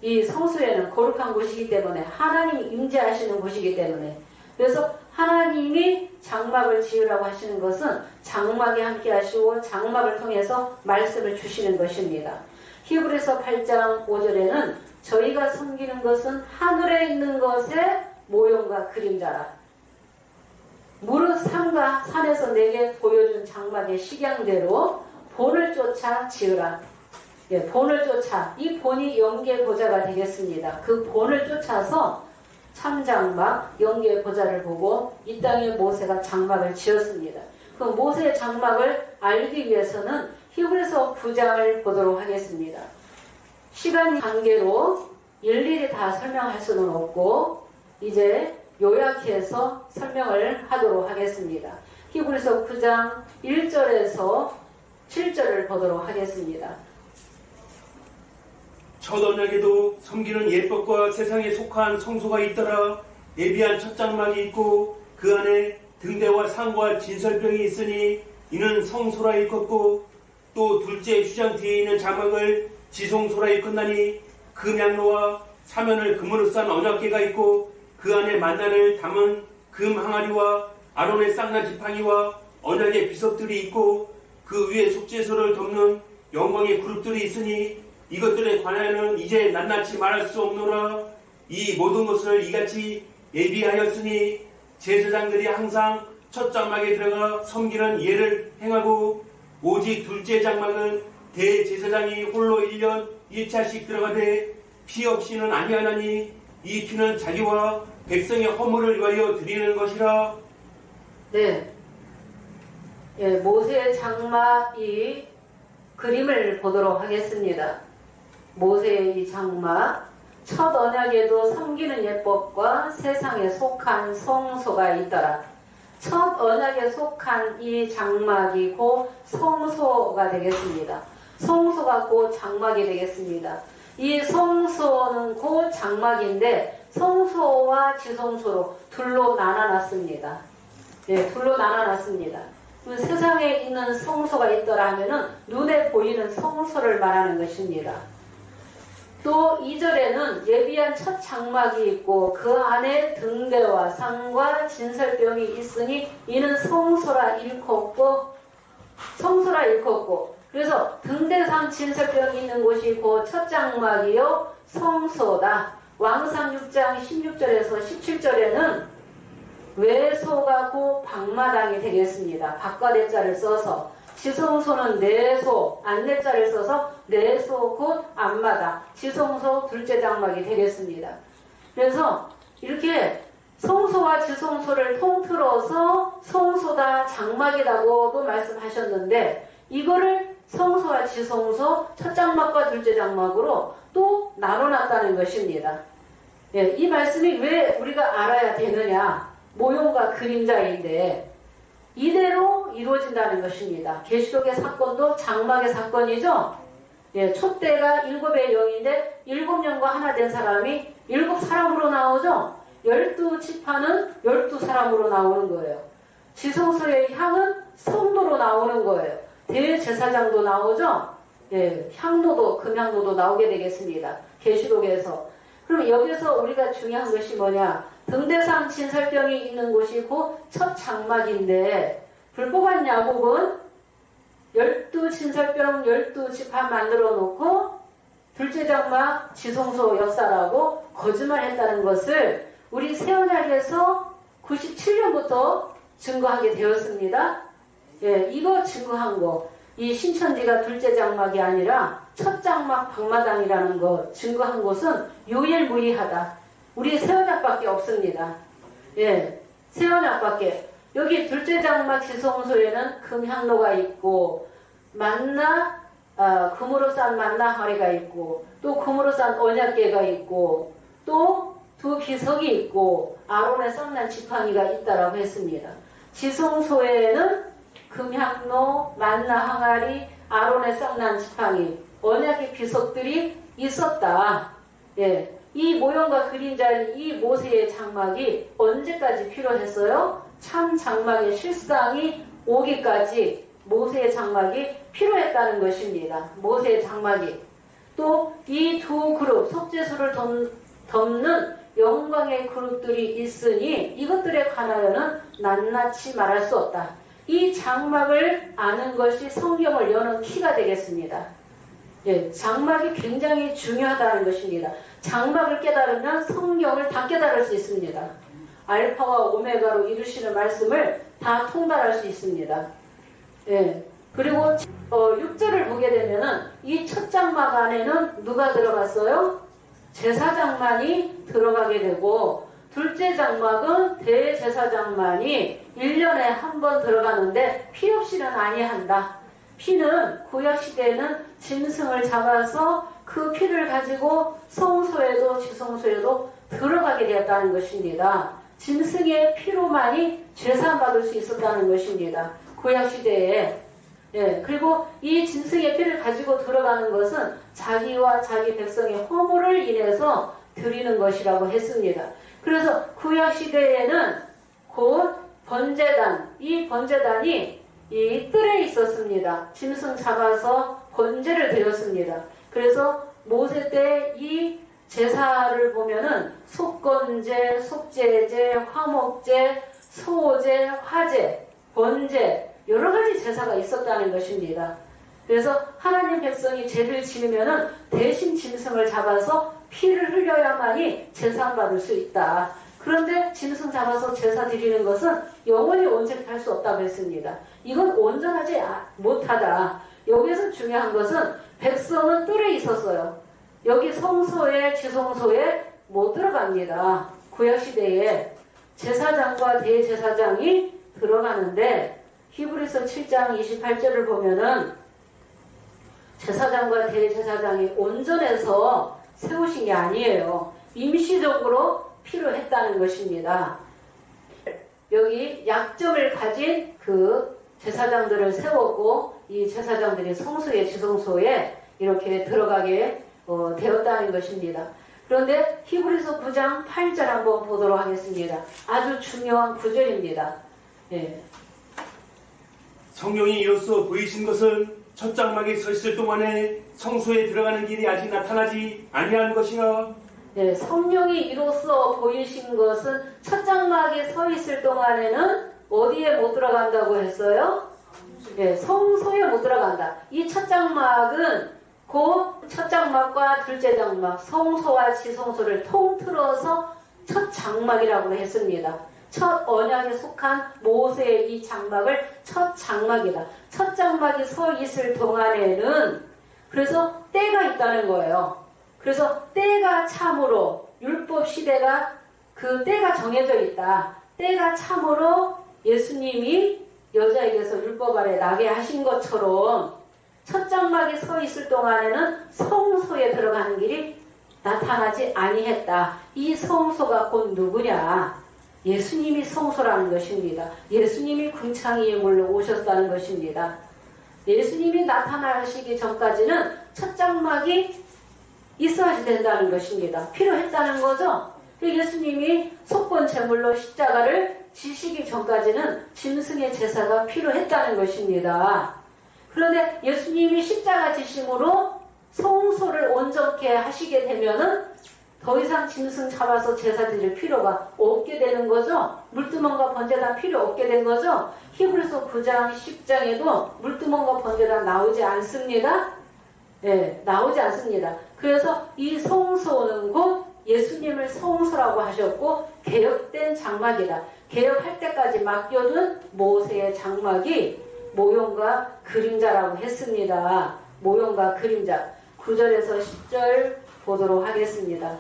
이 성소에는 거룩한 곳이기 때문에 하나님이 임재하시는 곳이기 때문에 그래서 하나님이 장막을 지으라고 하시는 것은 장막에 함께 하시고 장막을 통해서 말씀을 주시는 것입니다. 히브리서 8장 5절에는 저희가 섬기는 것은 하늘에 있는 것의 모형과 그림자라. 무릇 산과 산에서 내게 보여준 장막의 식양대로 본을 쫓아 지으라. 예, 본을 쫓아. 이 본이 영계 보좌가 되겠습니다. 그 본을 쫓아서 참장막, 영계 보좌를 보고 이 땅에 모세가 장막을 지었습니다. 그 모세의 장막을 알기 위해서는 히브리서 9장을 보도록 하겠습니다. 시간 관계로 일일이 다 설명할 수는 없고 이제 요약해서 설명을 하도록 하겠습니다. 히브리서 9장 1절에서 7절을 보도록 하겠습니다. 첫 언약에도 섬기는 예법과 세상에 속한 성소가 있더라. 예비한 첫 장막이 있고 그 안에 등대와 상과 진설병이 있으니 이는 성소라 일컫고 또 둘째 휴장 뒤에 있는 장막을 지성소라 일컫나니 금양로와 사면을 금으로 싼 언약궤가 있고 그 안에 만나를 담은 금 항아리와 아론의 쌍난 지팡이와 언약의 비석들이 있고 그 위에 속죄소를 덮는 영광의 그룹들이 있으니 이것들에 관하여는 이제 낱낱이 말할 수 없노라. 이 모든 것을 이같이 예비하였으니 제사장들이 항상 첫 장막에 들어가 섬기는 예를 행하고 오직 둘째 장막은 대제사장이 홀로 1년 1차씩 들어가되 피 없이는 아니하나니 이 피는 자기와 백성의 허물을 위하여 드리는 것이라. 네, 예, 모세의 장막이 그림을 보도록 하겠습니다. 모세의 이 장막, 첫 언약에도 섬기는 예법과 세상에 속한 성소가 있더라. 첫 언약에 속한 이 장막이 곧 성소가 되겠습니다. 성소가 곧 장막이 되겠습니다. 이 성소는 곧 장막인데 성소와 지성소로 둘로 나눠놨습니다. 예, 둘로 나눠놨습니다. 세상에 있는 성소가 있더라 하면은 눈에 보이는 성소를 말하는 것입니다. 또 2절에는 예비한 첫 장막이 있고 그 안에 등대와 상과 진설병이 있으니 이는 성소라 일컫고 그래서 등대상 진설병이 있는 곳이 곧 첫 장막이요 성소다. 왕상 6장 16절에서 17절에는 외소가 곧 방마당이 되겠습니다. 박과대자를 써서 지성소는 내소, 안내자를 써서 내소 곧 앞마당, 지성소 둘째 장막이 되겠습니다. 그래서 이렇게 성소와 지성소를 통틀어서 성소다 장막이라고도 말씀하셨는데 이거를 성소와 지성소 첫 장막과 둘째 장막으로 또 나눠놨다는 것입니다. 예, 이 말씀이 왜 우리가 알아야 되느냐? 모형과 그림자인데 이대로 이루어진다는 것입니다. 계시록의 사건도 장막의 사건이죠. 예, 촛대가 7의 영인데 7영과 하나 된 사람이 7사람으로 나오죠. 12지파는 12사람으로 나오는 거예요. 지성소의 향은 성도로 나오는 거예요. 대제사장도 나오죠. 예, 향로도 금향로도 나오게 되겠습니다. 계시록에서. 그럼 여기서 우리가 중요한 것이 뭐냐? 등대상 진설병이 있는 곳이 곧 첫 장막인데 불법한 야곱은 12진설병 12지파 만들어 놓고 둘째 장막 지성소 역사라고 거짓말했다는 것을 우리 새언약에서 97년부터 증거하게 되었습니다. 예, 이거 증거한 거. 이 신천지가 둘째 장막이 아니라 첫 장막 방마당이라는 거 증거한 것은 유일무이하다. 우리 새언약밖에 없습니다. 예, 새언약밖에. 여기 둘째 장막 지성소에는 금향로가 있고 만나 금으로 싼 만나 항아리가 있고 또 금으로 싼 언약궤가 있고 또 두 비석이 있고 아론의 쌍난 지팡이가 있다라고 했습니다. 지성소에는 금향로, 만나 항아리, 아론의 쌍난 지팡이, 언약의 비석들이 있었다. 예. 이 모형과 그림자인 이 모세의 장막이 언제까지 필요했어요? 참 장막의 실상이 오기까지 모세의 장막이 필요했다는 것입니다. 모세의 장막이. 또 이 두 그룹, 속죄소를 덮는 영광의 그룹들이 있으니 이것들에 관하여는 낱낱이 말할 수 없다. 이 장막을 아는 것이 성경을 여는 키가 되겠습니다. 예, 장막이 굉장히 중요하다는 것입니다. 장막을 깨달으면 성경을 다 깨달을 수 있습니다. 알파와 오메가로 이루시는 말씀을 다 통달할 수 있습니다. 예, 그리고 6절을 보게 되면은 이 첫 장막 안에는 누가 들어갔어요? 제사장만이 들어가게 되고, 둘째 장막은 대제사장만이 1년에 한 번 들어가는데 피 없이는 아니한다. 피는 구약시대에는 짐승을 잡아서 그 피를 가지고 성소에도 지성소에도 들어가게 되었다는 것입니다. 짐승의 피로만이 제사받을 수 있었다는 것입니다. 구약시대에. 예, 그리고 이 짐승의 피를 가지고 들어가는 것은 자기와 자기 백성의 허물을 인해서 드리는 것이라고 했습니다. 그래서 구약시대에는 곧 번제단, 이 번제단이 이 뜰에 있었습니다. 짐승 잡아서 번제를 드렸습니다. 그래서 모세 때 이 제사를 보면은 속건제, 속제제, 화목제, 소제, 화제, 번제 여러 가지 제사가 있었다는 것입니다. 그래서 하나님 백성이 죄를 지으면은 대신 짐승을 잡아서 피를 흘려야만이 제사받을 수 있다. 그런데 짐승 잡아서 제사 드리는 것은 영원히 온전할 수 없다고 했습니다. 이건 온전하지 못하다. 여기서 중요한 것은 백성은 뜰에 있었어요. 여기 성소에 지성소에 못 들어갑니다. 구약시대에 제사장과 대제사장이 들어가는데 히브리서 7장 28절을 보면은 제사장과 대제사장이 온전해서 세우신 게 아니에요. 임시적으로 필요했다는 것입니다. 여기 약점을 가진 그 제사장들을 세웠고 이 제사장들이 성소에 지성소에 이렇게 들어가게 되었다는 것입니다. 그런데 히브리서 9장 8절 한번 보도록 하겠습니다. 아주 중요한 구절입니다. 예. 성령이 이로써 보이신 것은 첫 장막에 서 있을 동안에 성소에 들어가는 길이 아직 나타나지 아니한 것이라. 네, 성령이 이로써 보이신 것은 첫 장막에 서 있을 동안에는 어디에 못 들어간다고 했어요? 네, 성소에 못 들어간다. 이 첫 장막은 곧 첫 장막과 둘째 장막, 성소와 지성소를 통틀어서 첫 장막이라고 했습니다. 첫 언약에 속한 모세의 이 장막을 첫 장막이다. 첫 장막이 서 있을 동안에는 그래서 때가 있다는 거예요. 그래서 때가 참으로 율법 시대가 그 때가 정해져 있다. 때가 참으로 예수님이 여자에게서 율법 아래 나게 하신 것처럼 첫 장막에 서 있을 동안에는 성소에 들어가는 길이 나타나지 아니했다. 이 성소가 곧 누구냐? 예수님이 성소라는 것입니다. 예수님이 궁창의 예물로 오셨다는 것입니다. 예수님이 나타나시기 전까지는 첫 장막이 있어야 된다는 것입니다. 필요했다는 거죠. 예수님이 속건 제물로 십자가를 지시기 전까지는 짐승의 제사가 필요했다는 것입니다. 그런데 예수님이 십자가 지심으로 성소를 온전케 하시게 되면은 더 이상 짐승 잡아서 제사 드릴 필요가 없게 되는 거죠. 물두멍과 번제단 필요 없게 된 거죠. 히브리서 9장 10장에도 물두멍과 번제단 나오지 않습니다. 네, 나오지 않습니다. 그래서 이 성소는 곧 예수님을 성소라고 하셨고 개혁된 장막이다. 개혁할 때까지 맡겨둔 모세의 장막이 모형과 그림자라고 했습니다. 모형과 그림자. 9절에서 10절 보도록 하겠습니다.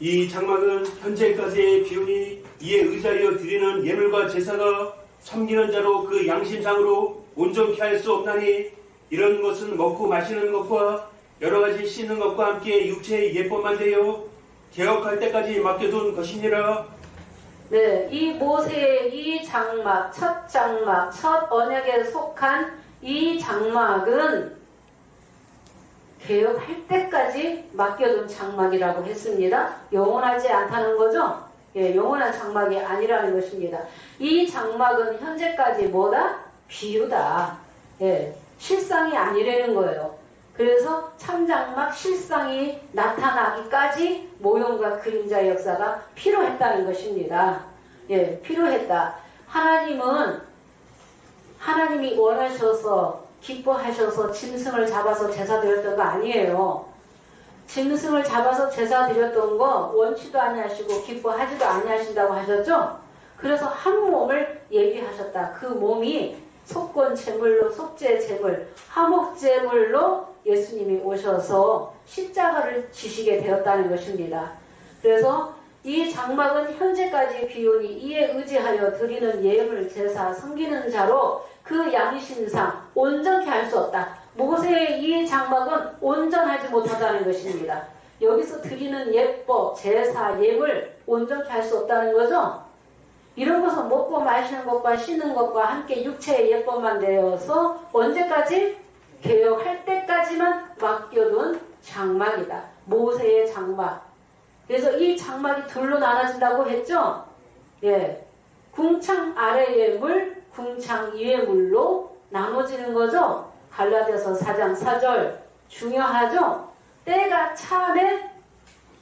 이 장막은 현재까지의 비운이 이에 의자리어 드리는 예물과 제사가 섬기는 자로 그 양심상으로 온전케 할 수 없나니 이런 것은 먹고 마시는 것과 여러 가지 씻는 것과 함께 육체의 예법만 되어 개혁할 때까지 맡겨둔 것이니라. 네, 이 모세의 이 장막, 첫 언약에 속한 이 장막은 개혁할 때까지 맡겨둔 장막이라고 했습니다. 영원하지 않다는 거죠? 예, 영원한 장막이 아니라는 것입니다. 이 장막은 현재까지 뭐다? 비유다. 예, 실상이 아니라는 거예요. 그래서 참장막 실상이 나타나기까지 모형과 그림자의 역사가 필요했다는 것입니다. 예, 필요했다. 하나님이 원하셔서 기뻐하셔서 짐승을 잡아서 제사 드렸던 거 아니에요. 짐승을 잡아서 제사 드렸던 거 원치도 아니하시고 기뻐하지도 아니하신다고 하셨죠? 그래서 한 몸을 예비하셨다. 그 몸이 속건 제물로 속죄 제물, 화목 제물로 예수님이 오셔서 십자가를 지시게 되었다는 것입니다. 그래서 이 장막은 현재까지 비우니 이에 의지하여 드리는 예물 제사 섬기는 자로 그 양심상 온전케 할 수 없다. 모세의 이 장막은 온전하지 못하다는 것입니다. 여기서 드리는 예법, 제사, 예물 온전케 할 수 없다는 거죠. 이런 것은 먹고 마시는 것과 쉬는 것과 함께 육체의 예법만 되어서 언제까지? 개혁할 때까지만 맡겨둔 장막이다. 모세의 장막. 그래서 이 장막이 둘로 나눠진다고 했죠? 예. 궁창 아래의 물, 궁창 위의 물로 나눠지는 거죠? 갈라디아서 4장 4절 중요하죠? 때가 차례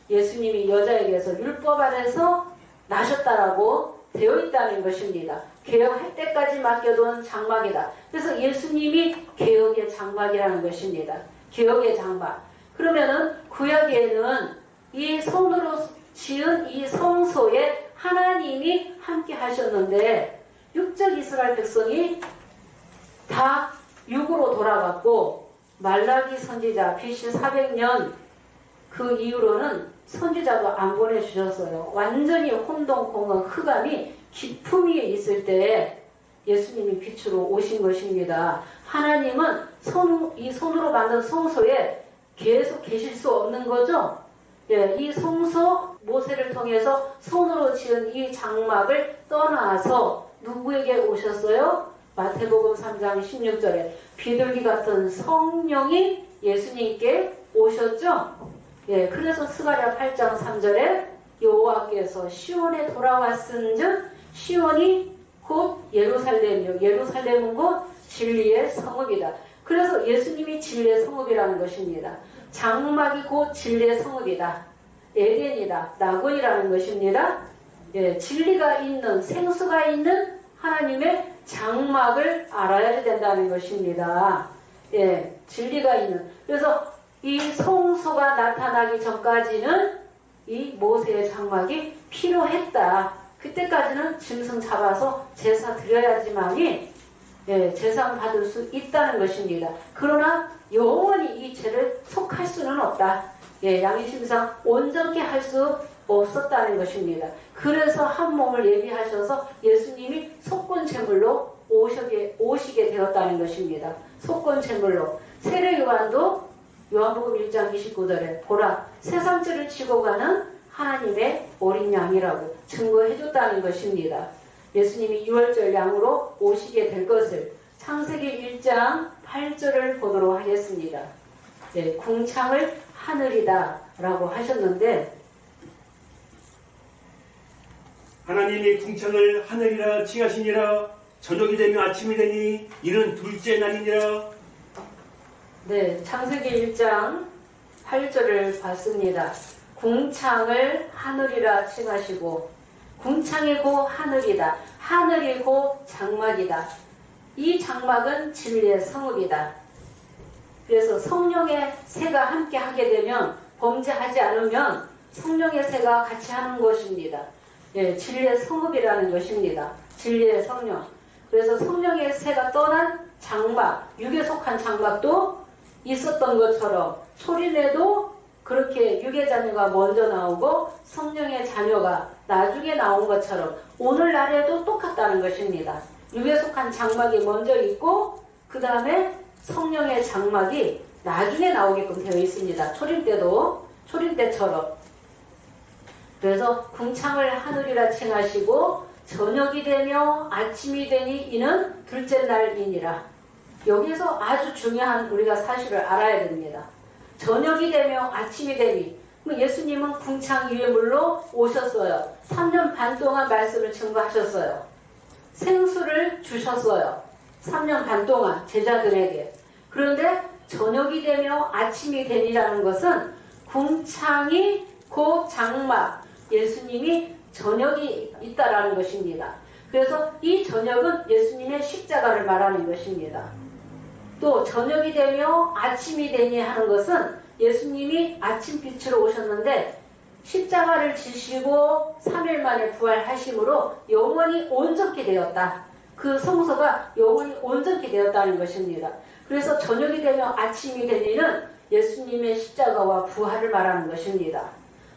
예수님이 여자에게서 율법 아래서 나셨다라고 되어 있다는 것입니다. 개혁할 때까지 맡겨둔 장막이다. 그래서 예수님이 개혁의 장막이라는 것입니다. 개혁의 장막. 그러면은 구약에는 이 손으로 지은 이 성소에 하나님이 함께 하셨는데 육적 이스라엘 백성이 다 육으로 돌아갔고 말라기 선지자 BC 400년 그 이후로는 선지자도 안 보내주셨어요. 완전히 혼동공허 흑암이 깊음 위에 있을 때 예수님이 빛으로 오신 것입니다. 하나님은 이 손으로 만든 성소에 계속 계실 수 없는 거죠. 예, 이 성소 모세를 통해서 손으로 지은 이 장막을 떠나서 누구에게 오셨어요? 마태복음 3장 16절에 비둘기 같은 성령이 예수님께 오셨죠? 예, 그래서 스가랴 8장 3절에 여호와께서 시온에 돌아왔은즉 시온이 곧 예루살렘이요. 예루살렘은 곧 진리의 성읍이다. 그래서 예수님이 진리의 성읍이라는 것입니다. 장막이 곧 진리의 성읍이다. 에덴이다. 낙원이라는 것입니다. 예, 진리가 있는 생수가 있는 하나님의 장막을 알아야 된다는 것입니다. 예, 진리가 있는. 그래서 이 성소가 나타나기 전까지는 이 모세의 장막이 필요했다. 그때까지는 짐승 잡아서 제사 드려야지만이 예, 제상 받을 수 있다는 것입니다. 그러나 영원히 이 죄를 속할 수는 없다. 예, 양심상 온전케 할 수 없었다는 것입니다. 그래서 한 몸을 예비하셔서 예수님이 속건 제물로 오시게 되었다는 것입니다. 속건 제물로. 세례 요한도 요한복음 1장 29절에 보라 세상 죄를 지고 가는 하나님의 어린 양이라고 증거해줬다는 것입니다. 예수님이 유월절 양으로 오시게 될 것을 창세기 1장 8절을 보도록 하겠습니다. 네, 궁창을 하늘이다 라고 하셨는데 하나님이 궁창을 하늘이라 칭하시니라. 저녁이 되면 아침이 되니 이는 둘째 날이니라. 네, 창세기 1장 8절을 봤습니다. 궁창을 하늘이라 칭하시고 궁창이고 하늘이다. 하늘이고 장막이다. 이 장막은 진리의 성읍이다. 그래서 성령의 새가 함께 하게 되면 범죄하지 않으면 성령의 새가 같이 하는 것입니다. 예, 진리의 성읍이라는 것입니다. 진리의 성령. 그래서 성령의 새가 떠난 장막, 육에 속한 장막도 있었던 것처럼 소리내도 그렇게 육의 자녀가 먼저 나오고 성령의 자녀가 나중에 나온 것처럼 오늘날에도 똑같다는 것입니다. 육에 속한 장막이 먼저 있고 그 다음에 성령의 장막이 나중에 나오게끔 되어 있습니다. 초림 때처럼. 그래서 궁창을 하늘이라 칭하시고 저녁이 되며 아침이 되니 이는 둘째 날이니라. 여기서 아주 중요한 우리가 사실을 알아야 됩니다. 저녁이 되며 아침이 되니 예수님은 궁창 위의 물로 오셨어요. 3년 반 동안 말씀을 증거하셨어요. 생수를 주셨어요. 3년 반 동안 제자들에게. 그런데 저녁이 되며 아침이 되니라는 것은 궁창이 곧 장막, 예수님이 저녁이 있다라는 것입니다. 그래서 이 저녁은 예수님의 십자가를 말하는 것입니다. 또 저녁이 되며 아침이 되니 하는 것은 예수님이 아침빛으로 오셨는데 십자가를 지시고 3일 만에 부활하심으로 영원히 온전케 되었다. 그 성소가 영원히 온전케 되었다는 것입니다. 그래서 저녁이 되며 아침이 되니는 예수님의 십자가와 부활을 말하는 것입니다.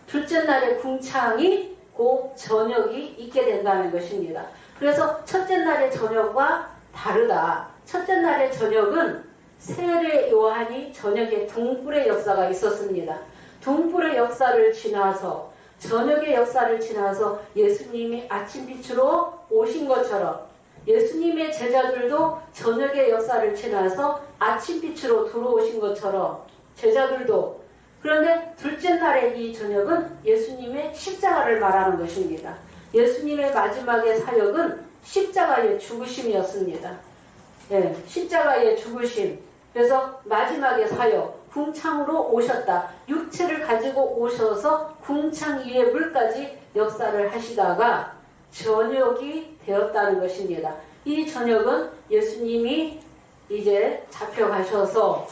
둘째 날의 궁창이 곧 저녁이 있게 된다는 것입니다. 그래서 첫째 날의 저녁과 다르다. 첫째 날의 저녁은 세례 요한이 저녁에 등불의 역사가 있었습니다. 등불의 역사를 지나서 저녁의 역사를 지나서 예수님이 아침빛으로 오신 것처럼 예수님의 제자들도 저녁의 역사를 지나서 아침빛으로 들어오신 것처럼 제자들도, 그런데 둘째 날의 이 저녁은 예수님의 십자가를 말하는 것입니다. 예수님의 마지막의 사역은 십자가의 죽으심이었습니다. 예, 십자가의 죽으심. 그래서 마지막의 사역, 궁창으로 오셨다. 육체를 가지고 오셔서 궁창 위에 물까지 역사를 하시다가 저녁이 되었다는 것입니다. 이 저녁은 예수님이 이제 잡혀가셔서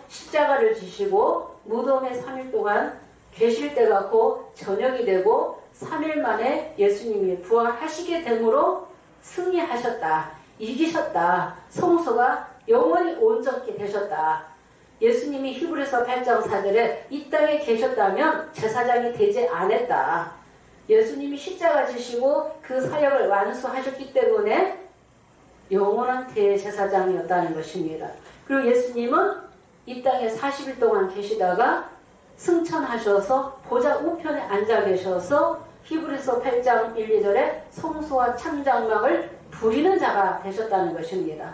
십자가를 지시고 무덤에 3일 동안 계실 때가 곧 저녁이 되고 3일 만에 예수님이 부활하시게 되므로 승리하셨다. 이기셨다. 성소가 영원히 온전케 되셨다. 예수님이 히브리서 8장 4절에 이 땅에 계셨다면 제사장이 되지 않았다. 예수님이 십자가 지시고 그 사역을 완수하셨기 때문에 영원한 대제사장이었다는 것입니다. 그리고 예수님은 이 땅에 40일 동안 계시다가 승천하셔서 보좌 우편에 앉아 계셔서 히브리서 8장 1, 2절에 성소와 참장막을 부리는 자가 되셨다는 것입니다.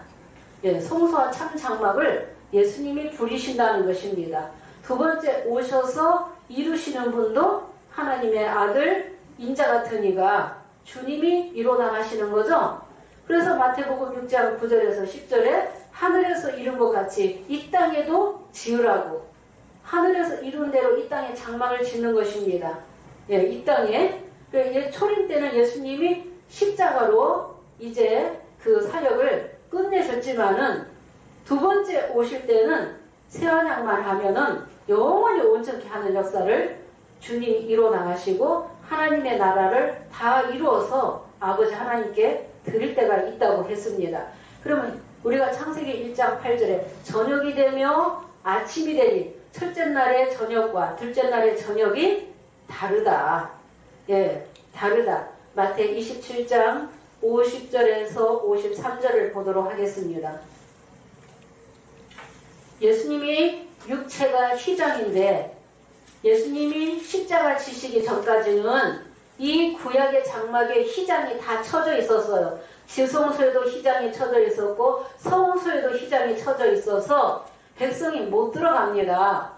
예, 성소와 참장막을 예수님이 부리신다는 것입니다. 두 번째 오셔서 이루시는 분도 하나님의 아들 인자 같은 이가 주님이 이뤄나가시는 거죠. 그래서 마태복음 6장 9절에서 10절에 하늘에서 이룬 것 같이 이 땅에도 지으라고, 하늘에서 이룬 대로 이 땅에 장막을 짓는 것입니다. 예, 이 땅에. 초림 때는 예수님이 십자가로 이제 그 사역을 끝내셨지만은 두 번째 오실 때는 세환양만 하면은 영원히 온전케 하는 역사를 주님이 이뤄나가시고 하나님의 나라를 다 이루어서 아버지 하나님께 드릴 때가 있다고 했습니다. 그러면 우리가 창세기 1장 8절에 저녁이 되며 아침이 되니 첫째 날의 저녁과 둘째 날의 저녁이 다르다. 예, 다르다. 마태 27장 50절에서 53절을 보도록 하겠습니다. 예수님이 육체가 휘장인데 예수님이 십자가 지시기 전까지는 이 구약의 장막에 휘장이 다 쳐져 있었어요. 지성소에도 휘장이 쳐져 있었고 성소에도 휘장이 쳐져 있어서 백성이 못 들어갑니다.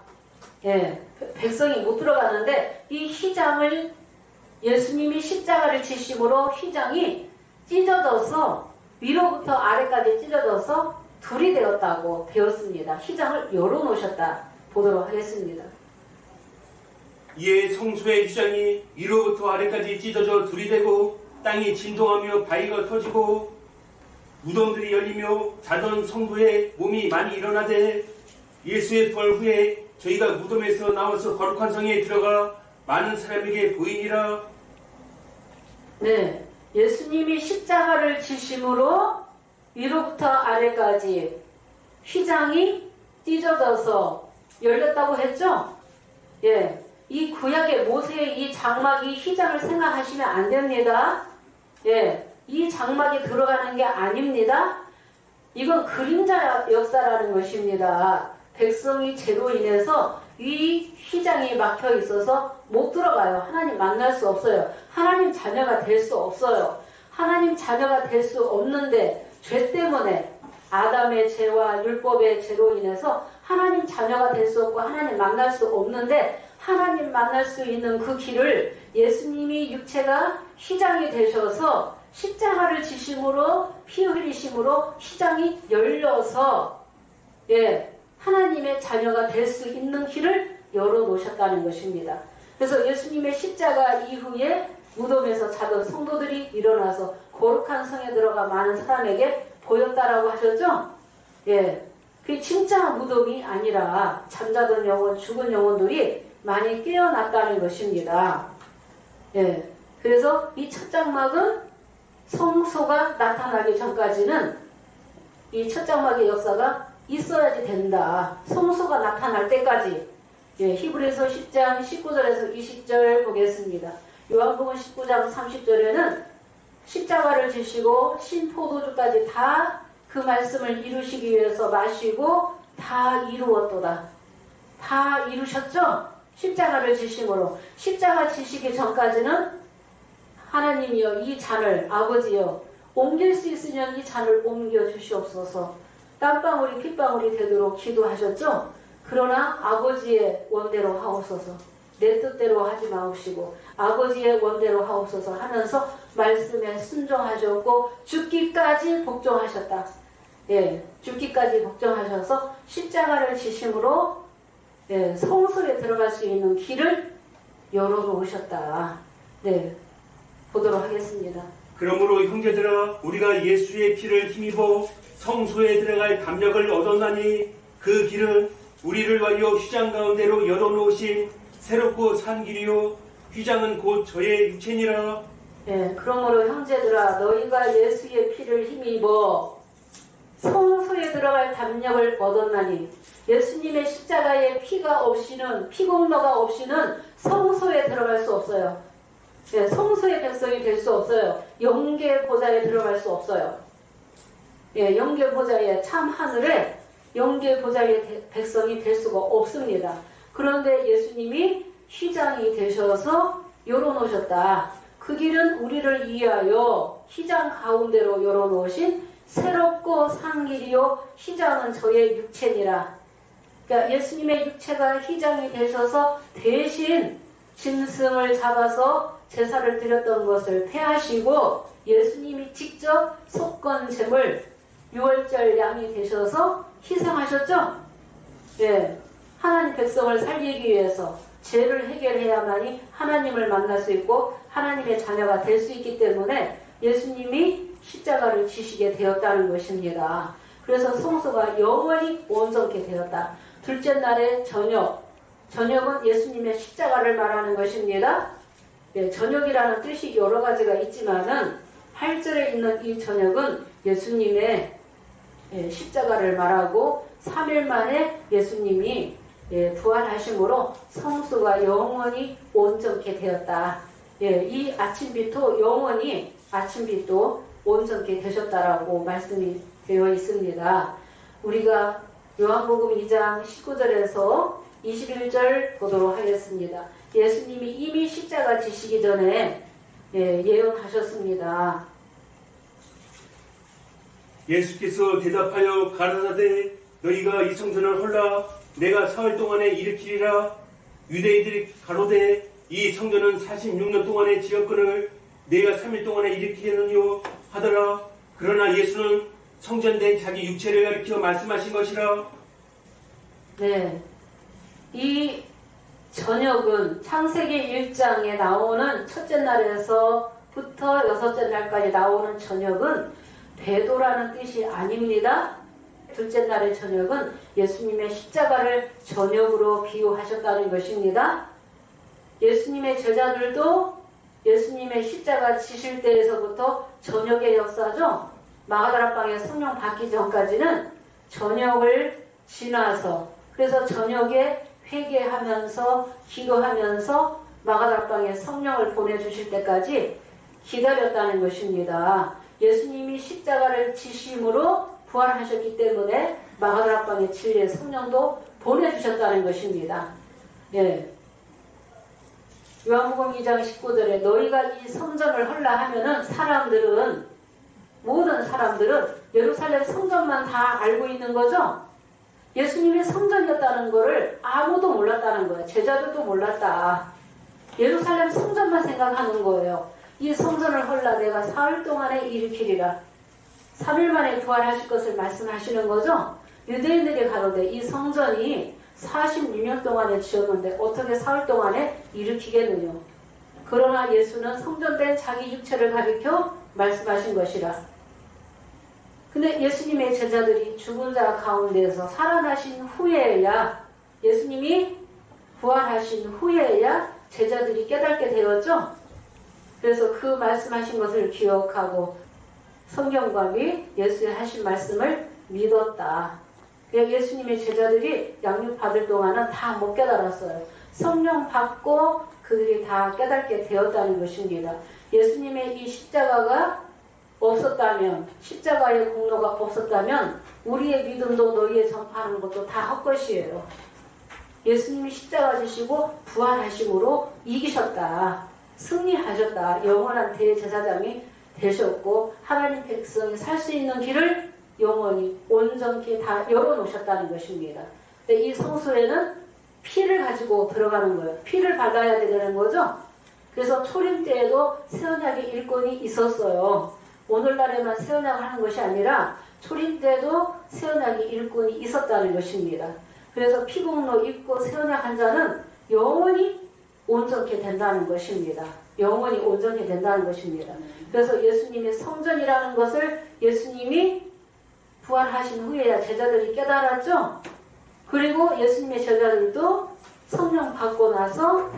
예, 백성이 못 들어가는데 이 휘장을 예수님이 십자가를 지심으로 휘장이 찢어져서 위로부터 아래까지 찢어져서 둘이 되었다고 배웠습니다. 휘장을 열어놓으셨다 보도록 하겠습니다. 이에 성소의 휘장이 위로부터 아래까지 찢어져 둘이 되고 땅이 진동하며 바위가 터지고 무덤들이 열리며 자던 성도의 몸이 많이 일어나되 예수의 부활 후에 저희가 무덤에서 나와서 거룩한 성에 들어가 많은 사람에게 보이니라. 네, 예수님이 십자가를 지심으로 위로부터 아래까지 휘장이 찢어져서 열렸다고 했죠? 예, 이 구약의 모세의 이 장막이 휘장을 생각하시면 안 됩니다. 예, 이 장막이 들어가는 게 아닙니다. 이건 그림자 역사라는 것입니다. 백성이 죄로 인해서 이 휘장이 막혀 있어서 못 들어가요. 하나님 만날 수 없어요. 하나님 자녀가 될 수 없어요. 하나님 자녀가 될 수 없는데 죄 때문에 아담의 죄와 율법의 죄로 인해서 하나님 자녀가 될 수 없고 하나님 만날 수 없는데 하나님 만날 수 있는 그 길을 예수님이 육체가 휘장이 되셔서 십자가를 지심으로 피 흘리심으로 휘장이 열려서 하나님의 자녀가 될 수 있는 길을 열어놓으셨다는 것입니다. 그래서 예수님의 십자가 이후에 무덤에서 자던 성도들이 일어나서 거룩한 성에 들어가 많은 사람에게 보였다라고 하셨죠? 그게 진짜 무덤이 아니라 잠자던 영혼, 죽은 영혼들이 많이 깨어났다는 것입니다. 그래서 이 첫 장막은 성소가 나타나기 전까지는 이 첫 장막의 역사가 있어야지 된다. 성소가 나타날 때까지. 히브리서 10장 19절에서 20절 보겠습니다. 요한복음 19장 30절에는 십자가를 지시고 신포도주까지 다 그 말씀을 이루시기 위해서 마시고 다 이루었도다. 다 이루셨죠? 십자가를 지심으로. 십자가 지시기 전까지는 하나님이여 이 잔을 아버지여 옮길 수 있으면 이 잔을 옮겨 주시옵소서. 땀방울이 핏방울이 되도록 기도하셨죠? 그러나 아버지의 원대로 하옵소서. 내 뜻대로 하지 마옵시고 아버지의 원대로 하옵소서 하면서 말씀에 순종하셨고 죽기까지 복종하셨다. 죽기까지 복종하셔서 십자가를 지심으로 성소에 들어갈 수 있는 길을 열어놓으셨다. 보도록 하겠습니다. 그러므로 형제들아 우리가 예수의 피를 힘입어 성소에 들어갈 담력을 얻었나니 그 길은 우리를 위하여 휘장 가운데로 열어놓으신 새롭고 산 길이요 휘장은 곧 저의 육체니라. 그러므로 형제들아 너희가 예수의 피를 힘입어 성소에 들어갈 담력을 얻었나니 예수님의 십자가의 피가 없이는 피공로가 없이는 성소에 들어갈 수 없어요. 성소의 백성이 될 수 없어요. 영계 보좌에 들어갈 수 없어요. 영계 보좌에 참 하늘에 영계 보좌의 백성이 될 수가 없습니다. 그런데 예수님이 휘장이 되셔서 열어놓으셨다. 그 길은 우리를 위하여 휘장 가운데로 열어놓으신 새롭고 산 길이요 휘장은 저의 육체니라. 그러니까 예수님의 육체가 휘장이 되셔서 대신 짐승을 잡아서 제사를 드렸던 것을 폐하시고 예수님이 직접 속건제물 6월절 양이 되셔서 희생하셨죠? 하나님 백성을 살리기 위해서 죄를 해결해야만이 하나님을 만날 수 있고 하나님의 자녀가 될 수 있기 때문에 예수님이 십자가를 지시게 되었다는 것입니다. 그래서 성소가 영원히 온전케 되었다. 둘째 날의 저녁은 예수님의 십자가를 말하는 것입니다. 저녁이라는 뜻이 여러 가지가 있지만은 8절에 있는 이 저녁은 예수님의 십자가를 말하고 3일 만에 예수님이 부활하심으로 성소가 영원히 온전케 되었다. 이 아침빛도 영원히 아침빛도 온전케 되셨다라고 말씀이 되어 있습니다. 우리가 요한복음 2장 19절에서 21절 보도록 하겠습니다. 예수님이 이미 십자가 지시기 전에 예언하셨습니다. 예수께서 대답하여 가라사대 너희가 이 성전을 헐라 내가 사흘 동안에 일으키리라. 유대인들이 가로되 이 성전은 46년 동안에 지었거늘 내가 3일 동안에 일으키려느뇨 하더라. 그러나 예수는 성전된 자기 육체를 가리켜 말씀하신 것이라. 이 저녁은 창세기 1장에 나오는 첫째 날에서부터 여섯째 날까지 나오는 저녁은 배도라는 뜻이 아닙니다. 둘째 날의 저녁은 예수님의 십자가를 저녁으로 비유하셨다는 것입니다. 예수님의 제자들도 예수님의 십자가 지실 때에서부터 저녁의 역사죠. 마가다락방에 성령 받기 전까지는 저녁을 지나서 그래서 저녁에 회개하면서 기도하면서 마가다락방에 성령을 보내주실 때까지 기다렸다는 것입니다. 예수님이 십자가를 지심으로 부활하셨기 때문에 마가다락방에 진리의 성령도 보내주셨다는 것입니다. 요한복음 2장 19절에 너희가 이 성전을 헐라 하면은 모든 사람들은 예루살렘 성전만 다 알고 있는 거죠. 예수님이 성전이었다는 것을 아무도 몰랐다는 거예요. 제자들도 몰랐다. 예루살렘 성전만 생각하는 거예요. 이 성전을 헐라 내가 사흘 동안에 일으키리라. 3일 만에 부활하실 것을 말씀하시는 거죠. 유대인들이 가로되 이 성전이 46년 동안에 지었는데 어떻게 사흘 동안에 일으키겠느냐. 그러나 예수는 성전된 자기 육체를 가리켜 말씀하신 것이라. 근데 예수님의 제자들이 죽은 자 가운데서 살아나신 후에야, 예수님이 부활하신 후에야 제자들이 깨닫게 되었죠. 그래서 그 말씀하신 것을 기억하고 성경과 및 예수의 하신 말씀을 믿었다. 예수님의 제자들이 양육 받을 동안은 다 못 깨달았어요. 성령 받고 그들이 다 깨닫게 되었다는 것입니다. 예수님의 이 십자가가 없었다면, 십자가의 공로가 없었다면 우리의 믿음도 너희에 전파하는 것도 다 헛것이에요. 예수님이 십자가 지시고 부활하심으로 이기셨다. 승리하셨다. 영원한 대제사장이 되셨고 하나님 백성이 살 수 있는 길을 영원히 온전히 다 열어놓으셨다는 것입니다. 근데 이 성소에는 피를 가지고 들어가는 거예요. 피를 받아야 되는 거죠. 그래서 초림 때에도 새 언약의 일꾼이 있었어요. 오늘날에만 새 언약을 하는 것이 아니라 초림 때도 새 언약의 일꾼이 있었다는 것입니다. 그래서 피공로 입고 새 언약 한 자는 영원히 온전케 된다는 것입니다. 영원히 온전케 된다는 것입니다. 그래서 예수님의 성전이라는 것을 예수님이 부활하신 후에야 제자들이 깨달았죠. 그리고 예수님의 제자들도 성령 받고 나서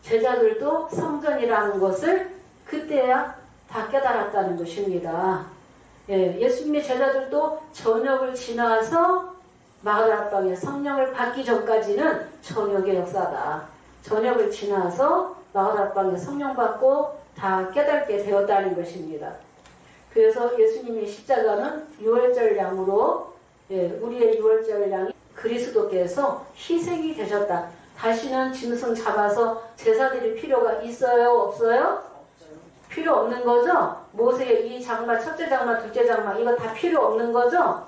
제자들도 성전이라는 것을 그때야 다 깨달았다는 것입니다. 예수님의 제자들도 저녁을 지나서 마가다락방에 성령을 받기 전까지는 저녁의 역사다. 저녁을 지나서 마가다락방에 성령 받고 다 깨닫게 되었다는 것입니다. 그래서 예수님의 십자가는 유월절 양으로, 우리의 유월절 양이 그리스도께서 희생이 되셨다. 다시는 짐승 잡아서 제사 드릴 필요가 있어요? 없어요? 필요 없는 거죠? 모세의 이 장마, 첫째 장마, 둘째 장마, 이거 다 필요 없는 거죠?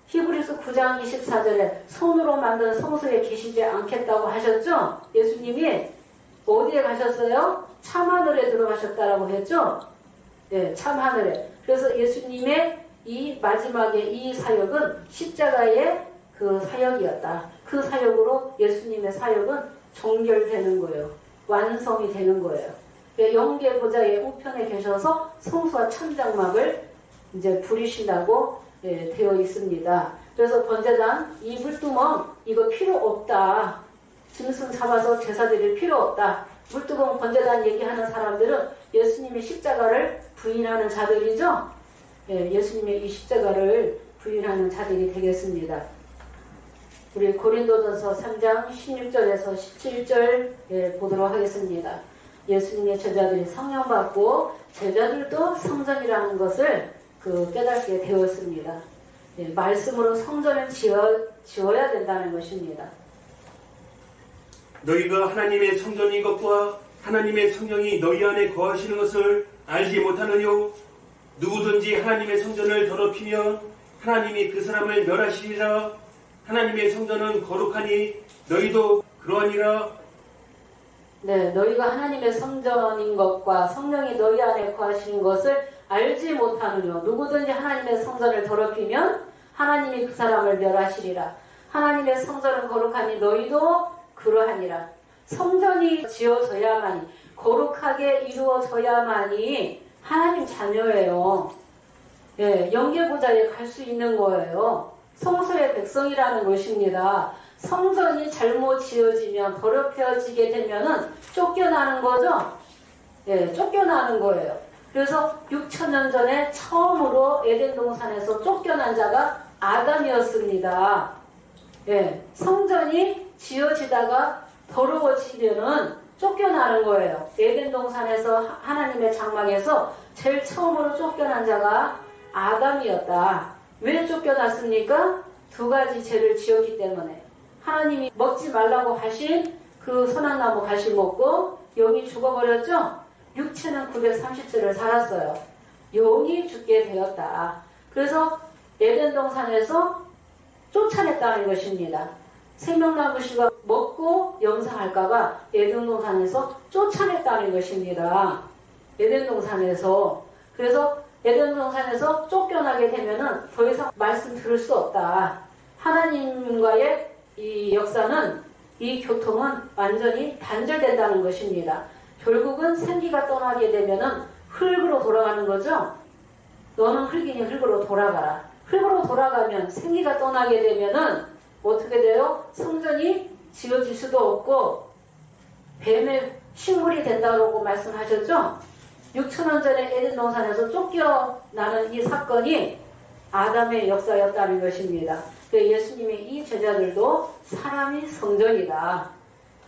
히브리서 9장 24절에 손으로 만든 성소에 계시지 않겠다고 하셨죠? 예수님이 어디에 가셨어요? 참하늘에 들어가셨다라고 했죠? 참하늘에. 그래서 예수님의 이 마지막에 이 사역은 십자가의 그 사역이었다. 그 사역으로 예수님의 사역은 종결되는 거예요. 완성이 되는 거예요. 영계 보좌의 우편에 계셔서 성소와 천장막을 이제 부리신다고 되어 있습니다. 그래서 번제단 이 물두멍 이거 필요 없다. 짐승 잡아서 제사 드릴 필요 없다. 물두멍 번제단 얘기하는 사람들은 예수님의 십자가를 부인하는 자들이죠. 예수님의 이 십자가를 부인하는 자들이 되겠습니다. 우리 고린도전서 3장 16절에서 17절 보도록 하겠습니다. 예수님의 제자들이 성령 받고 제자들도 성전이라는 것을 깨닫게 되었습니다. 말씀으로 성전을 지어야 된다는 것입니다. 너희가 하나님의 성전인 것과 하나님의 성령이 너희 안에 거하시는 것을 알지 못하느뇨? 누구든지 하나님의 성전을 더럽히면 하나님이 그 사람을 멸하시리라. 하나님의 성전은 거룩하니 너희도 그러하니라. 너희가 하나님의 성전인 것과 성령이 너희 안에 거하시는 것을 알지 못하느뇨. 누구든지 하나님의 성전을 더럽히면 하나님이 그 사람을 멸하시리라. 하나님의 성전은 거룩하니 너희도 그러하니라. 성전이 지어져야만이, 거룩하게 이루어져야만이 하나님 자녀예요. 영계보좌에 갈 수 있는 거예요. 성소의 백성이라는 것입니다. 성전이 잘못 지어지면, 더럽혀지게 되면은 쫓겨나는 거죠? 쫓겨나는 거예요. 그래서 6,000년 전에 처음으로 에덴 동산에서 쫓겨난 자가 아담이었습니다. 성전이 지어지다가 더러워지면은 쫓겨나는 거예요. 에덴 동산에서 하나님의 장막에서 제일 처음으로 쫓겨난 자가 아담이었다. 왜 쫓겨났습니까? 두 가지 죄를 지었기 때문에. 하나님이 먹지 말라고 하신 그 선한 나무 가시 먹고 영이 죽어버렸죠? 육체는 930세를 살았어요. 영이 죽게 되었다. 그래서 에덴 동산에서 쫓아냈다는 것입니다. 생명나무 씨가 먹고 영생할까봐 에덴 동산에서 쫓아냈다는 것입니다. 에덴 동산에서. 그래서 에덴 동산에서 쫓겨나게 되면은 더 이상 말씀 들을 수 없다. 하나님과의 이 역사는, 이 교통은 완전히 단절된다는 것입니다. 결국은 생기가 떠나게 되면은 흙으로 돌아가는 거죠. 너는 흙이니 흙으로 돌아가라. 흙으로 돌아가면, 생기가 떠나게 되면은 어떻게 돼요? 성전이 지어질 수도 없고 뱀의 식물이 된다고 말씀하셨죠? 6,000년 전에 에덴 동산에서 쫓겨나는 이 사건이 아담의 역사였다는 것입니다. 예수님의 이 제자들도 사람이 성전이다.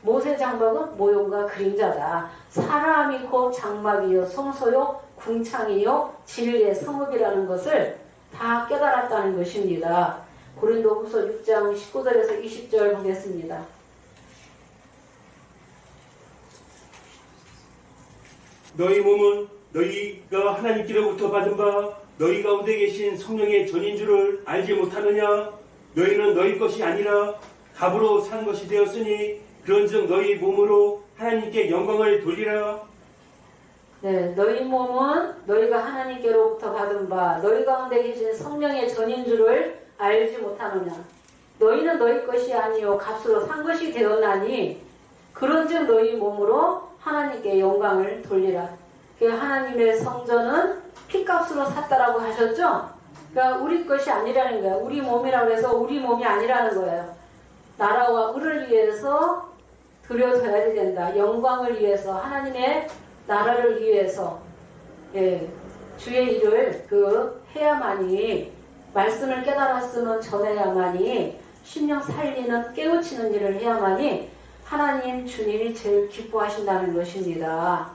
모세 장막은 모형과 그림자다. 사람이 곧 장막이요 성소요 궁창이요 진리의 성읍이라는 것을 다 깨달았다는 것입니다. 고린도후서 6장 19절에서 20절 보겠습니다. 너희 몸은 너희가 하나님께로부터 받은 바 너희 가운데 계신 성령의 전인 줄을 알지 못하느냐? 너희는 너희 것이 아니라 값으로 산 것이 되었으니 그런즉 너희 몸으로 하나님께 영광을 돌리라. 네, 너희 몸은 너희가 하나님께로부터 받은 바 너희 가운데 계신 성령의 전인 줄을 알지 못하느냐? 너희는 너희 것이 아니요 값으로 산 것이 되었나니 그런즉 너희 몸으로 하나님께 영광을 돌리라. 그 하나님의 성전은 피값으로 샀다라고 하셨죠? 그러니까 우리 것이 아니라는 거예요. 우리 몸이라고 해서 우리 몸이 아니라는 거예요. 나라와 을을 위해서 드려져야 된다. 영광을 위해서, 하나님의 나라를 위해서, 주의 일을 해야만이, 말씀을 깨달았으면 전해야만이, 심령 살리는 깨우치는 일을 해야만이 하나님 주님이 제일 기뻐하신다는 것입니다.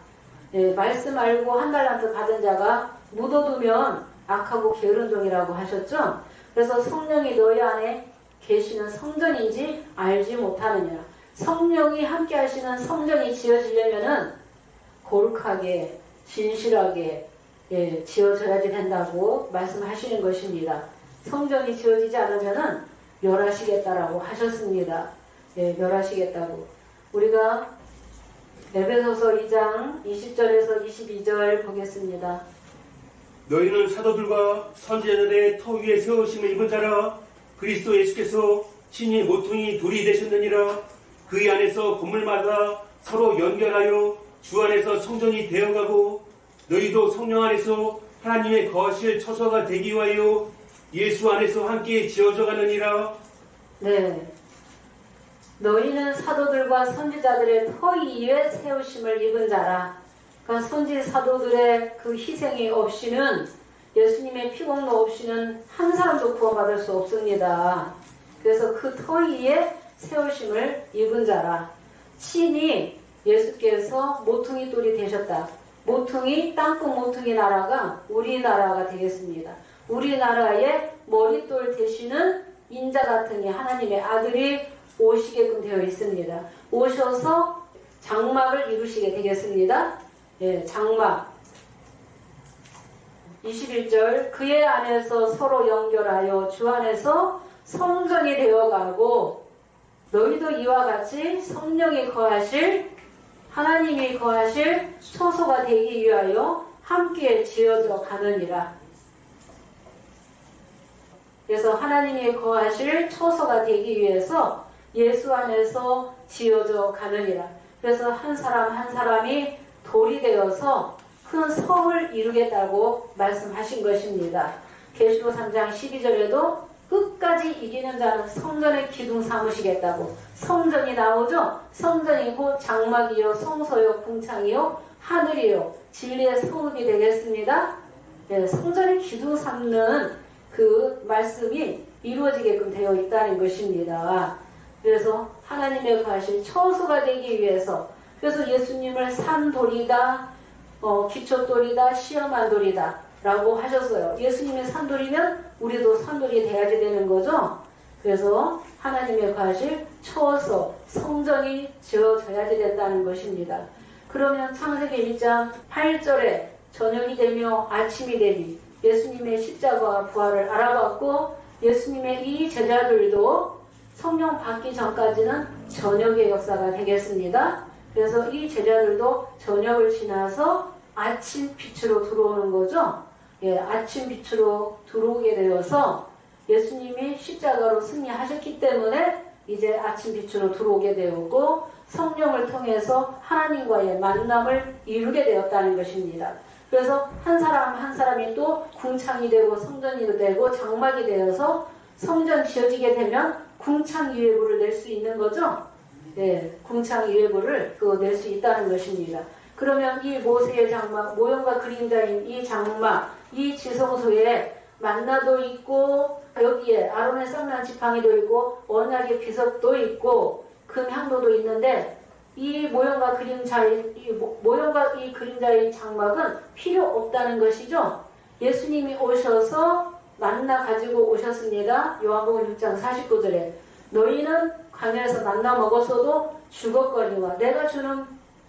말씀 알고 한 달란트 받은 자가 묻어두면 악하고 게으른 종이라고 하셨죠? 그래서 성령이 너희 안에 계시는 성전인지 알지 못하느냐. 성령이 함께 하시는 성전이 지어지려면은 거룩하게 진실하게 지어져야지 된다고 말씀하시는 것입니다. 성전이 지어지지 않으면은 멸하시겠다라고 하셨습니다. 멸하시겠다고. 우리가 에베소서 2장 20절에서 22절 보겠습니다. 너희는 사도들과 선지자들의 터 위에 세우심을 입은 자라. 그리스도 예수께서 친히 모퉁이 돌이 되셨느니라. 그 안에서 건물마다 서로 연결하여 주 안에서 성전이 되어가고 너희도 성령 안에서 하나님의 거하실 처소가 되기 위하여 예수 안에서 함께 지어져 가느니라. 네. 너희는 사도들과 선지자들의 터 위에 세우심을 입은 자라. 그러니까 선지 사도들의 그 희생이 없이는, 예수님의 피공로 없이는 한 사람도 구원받을 수 없습니다. 그래서 그 터 위에 세우심을 입은 자라. 친히 예수께서 모퉁이 돌이 되셨다. 모퉁이, 땅끝 모퉁이 나라가 우리나라가 되겠습니다. 우리나라의 머릿돌 되시는 인자 같은 이 하나님의 아들이 오시게끔 되어 있습니다. 오셔서 장막을 이루시게 되겠습니다. 장막. 21절, 그의 안에서 서로 연결하여 주 안에서 성전이 되어가고 너희도 이와 같이 성령이 거하실, 하나님이 거하실 처소가 되기 위하여 함께 지어져 가느니라. 그래서 하나님이 거하실 처소가 되기 위해서 예수 안에서 지어져 가느니라. 그래서 한 사람 한 사람이 돌이 되어서 큰 성을 이루겠다고 말씀하신 것입니다. 계시록 3장 12절에도 끝까지 이기는 자는 성전의 기둥 삼으시겠다고. 성전이 나오죠? 성전이 곧 장막이요 성소요 궁창이요 하늘이요 진리의 성읍이 되겠습니다. 성전의 기둥 삼는 그 말씀이 이루어지게끔 되어 있다는 것입니다. 그래서 하나님의 거하실 처소가 되기 위해서, 그래서 예수님을 산돌이다, 기초돌이다, 시험한 돌이다 라고 하셨어요. 예수님이 산돌이면 우리도 산돌이 돼야지 되는 거죠. 그래서 하나님의 거하실 처소, 성전이 지어져야지 된다는 것입니다. 그러면 창세기 1장 8절에 저녁이 되며 아침이 되니 예수님의 십자가와 부활을 알아봤고, 예수님의 이 제자들도 성령 받기 전까지는 저녁의 역사가 되겠습니다. 그래서 이 제자들도 저녁을 지나서 아침 빛으로 들어오는 거죠. 아침 빛으로 들어오게 되어서 예수님이 십자가로 승리하셨기 때문에 이제 아침 빛으로 들어오게 되었고 성령을 통해서 하나님과의 만남을 이루게 되었다는 것입니다. 그래서 한 사람 한 사람이 또 궁창이 되고 성전이 되고 장막이 되어서 성전 지어지게 되면 궁창유예물을 낼 수 있는 거죠. 네, 궁창유예물을 낼 수 있다는 것입니다. 그러면 이 모세의 장막, 모형과 그림자인 이 장막, 이 지성소에 만나도 있고 여기에 아론의 쌍난 지팡이도 있고 언약의 비석도 있고 금향로도 있는데 이 모형과 이 그림자의 장막은 필요 없다는 것이죠. 예수님이 오셔서 만나 가지고 오셨습니다. 요한복음 6장 49절에 너희는 광야에서 만나 먹었어도 죽었거니와 내가 주는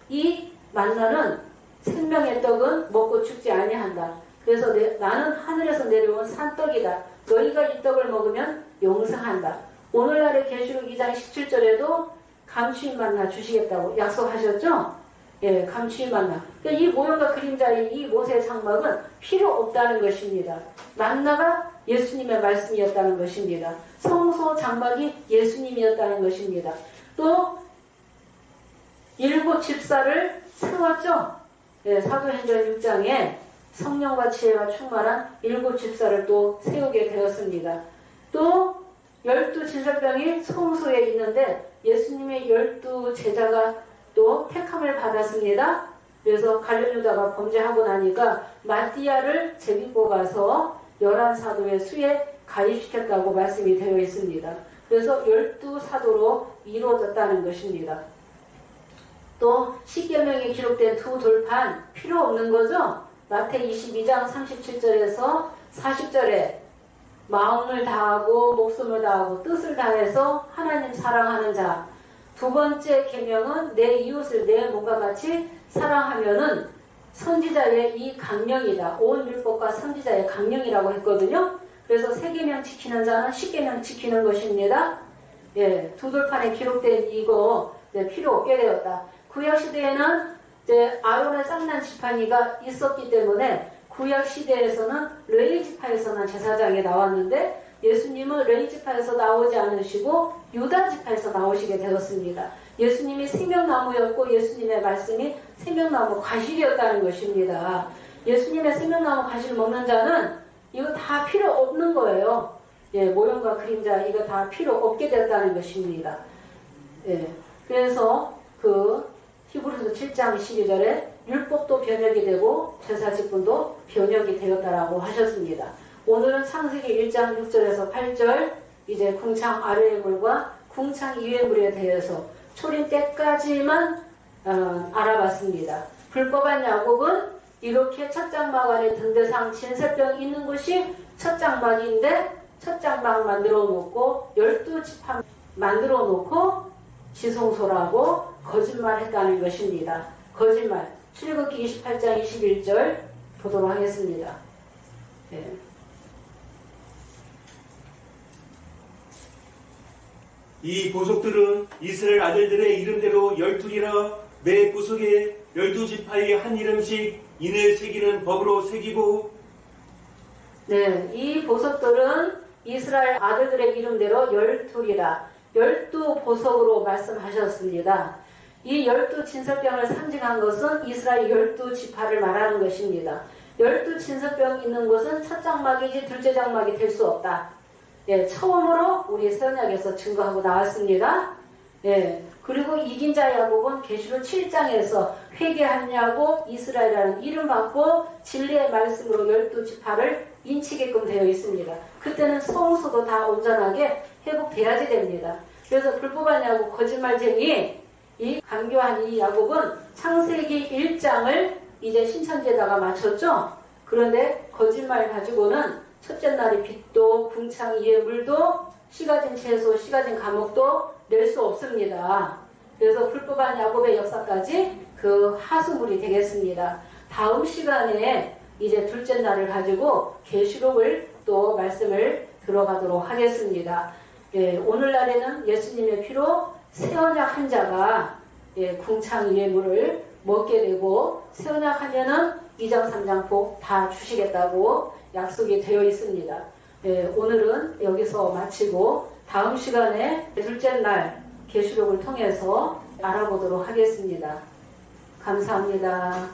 이 만나는 생명의 떡은 먹고 죽지 아니한다. 그래서 나는 하늘에서 내려온 산떡이다. 너희가 이 떡을 먹으면 영생한다. 오늘날의 계시록 2장 17절에도 감추인 만나 주시겠다고 약속하셨죠? 예, 감추인 만나. 그러니까 이 모형과 그림자의 이 모세의 장막은 필요 없다는 것입니다. 만나가 예수님의 말씀이었다는 것입니다. 성소 장막이 예수님이었다는 것입니다. 또 7 집사를 세웠죠? 예, 사도행전 6장에 성령과 지혜가 충만한 7 집사를 또 세우게 되었습니다. 또 12 진설병이 성소에 있는데 예수님의 12 제자가 또 택함을 받았습니다. 그래서 갈릴리 유다가 범죄하고 나니까 마띠아를 제비고 가서 11사도의 수에 가입시켰다고 말씀이 되어 있습니다. 그래서 12사도로 이루어졌다는 것입니다. 또 십계명에 기록된 2 돌판 필요 없는 거죠. 마태 22장 37절에서 40절에 마음을 다하고 목숨을 다하고 뜻을 다해서 하나님 사랑하는 자. 2번째 계명은 내 이웃을 내 몸과 같이 사랑하면은 선지자의 이 강령이다. 온 율법과 선지자의 강령이라고 했거든요. 그래서 3계명 지키는 자는 10계명 지키는 것입니다. 예, 2 돌판에 기록된 이거 필요 없게 되었다. 구약시대에는 이제 아론의 쌍난 지팡이가 있었기 때문에 구약시대에서는 레위 지파에서만 제사장에 나왔는데 예수님은 레위 지파에서 나오지 않으시고 유다 지파에서 나오시게 되었습니다. 예수님이 생명나무였고 예수님의 말씀이 생명나무 과실이었다는 것입니다. 예수님의 생명나무 과실 먹는 자는 이거 다 필요 없는 거예요. 예, 모형과 그림자 이거 다 필요 없게 되었다는 것입니다. 예, 그래서 히브리서 7장 12절에 율법도 변혁이 되고 제사직분도 변혁이 되었다라고 하셨습니다. 오늘은 창세기 1장 6절에서 8절 이제 궁창 아래의 물과 궁창 위의 물에 대해서 초림 때까지만 알아봤습니다. 불법한 야곱은 이렇게 첫 장막 안에 등대상 진설병 있는 곳이 첫 장막인데 첫 장막 만들어 놓고 12지팡 만들어 놓고 지성소라고 거짓말했다는 것입니다. 거짓말. 출애굽기 28장 21절 보도록 하겠습니다. 네. 이 보석들은 이스라엘 아들들의 이름대로 12이라 매 보석에 12지파의 한 이름씩 인을 새기는 법으로 새기고 네, 이 보석들은 이스라엘 아들들의 이름대로 12이라 12 보석으로 말씀하셨습니다. 이 12 진설병을 상징한 것은 이스라엘 12지파를 말하는 것입니다. 12 진설병이 있는 곳은 첫 장막이지 둘째 장막이 될 수 없다. 예, 처음으로 우리 선약에서 증거하고 나왔습니다. 예, 그리고 이긴 자 야곱은 계시록 7장에서 회개하냐고 이스라엘이라는 이름 받고 진리의 말씀으로 12지파를 인치게끔 되어 있습니다. 그때는 성소도 다 온전하게 회복돼야지 됩니다. 그래서 불법한 야곱 거짓말쟁이 이 강교한 이 야곱은 창세기 1장을 이제 신천지에다가 맞췄죠. 그런데 거짓말 가지고는 첫째 날의 빛도 궁창 위의 물도 씨가진 채소, 씨가진 감옥도 낼 수 없습니다. 그래서 불법한 야곱의 역사까지 하수물이 되겠습니다. 다음 시간에 이제 둘째 날을 가지고 계시록을 또 말씀을 들어가도록 하겠습니다. 예, 오늘날에는 예수님의 피로 새 언약 한 자가 궁창 위의 물을 먹게 되고 새 언약 하면은 2장 3장 복 다 주시겠다고 약속이 되어 있습니다. 오늘은 여기서 마치고 다음 시간에 둘째 날 계시록을 통해서 알아보도록 하겠습니다. 감사합니다.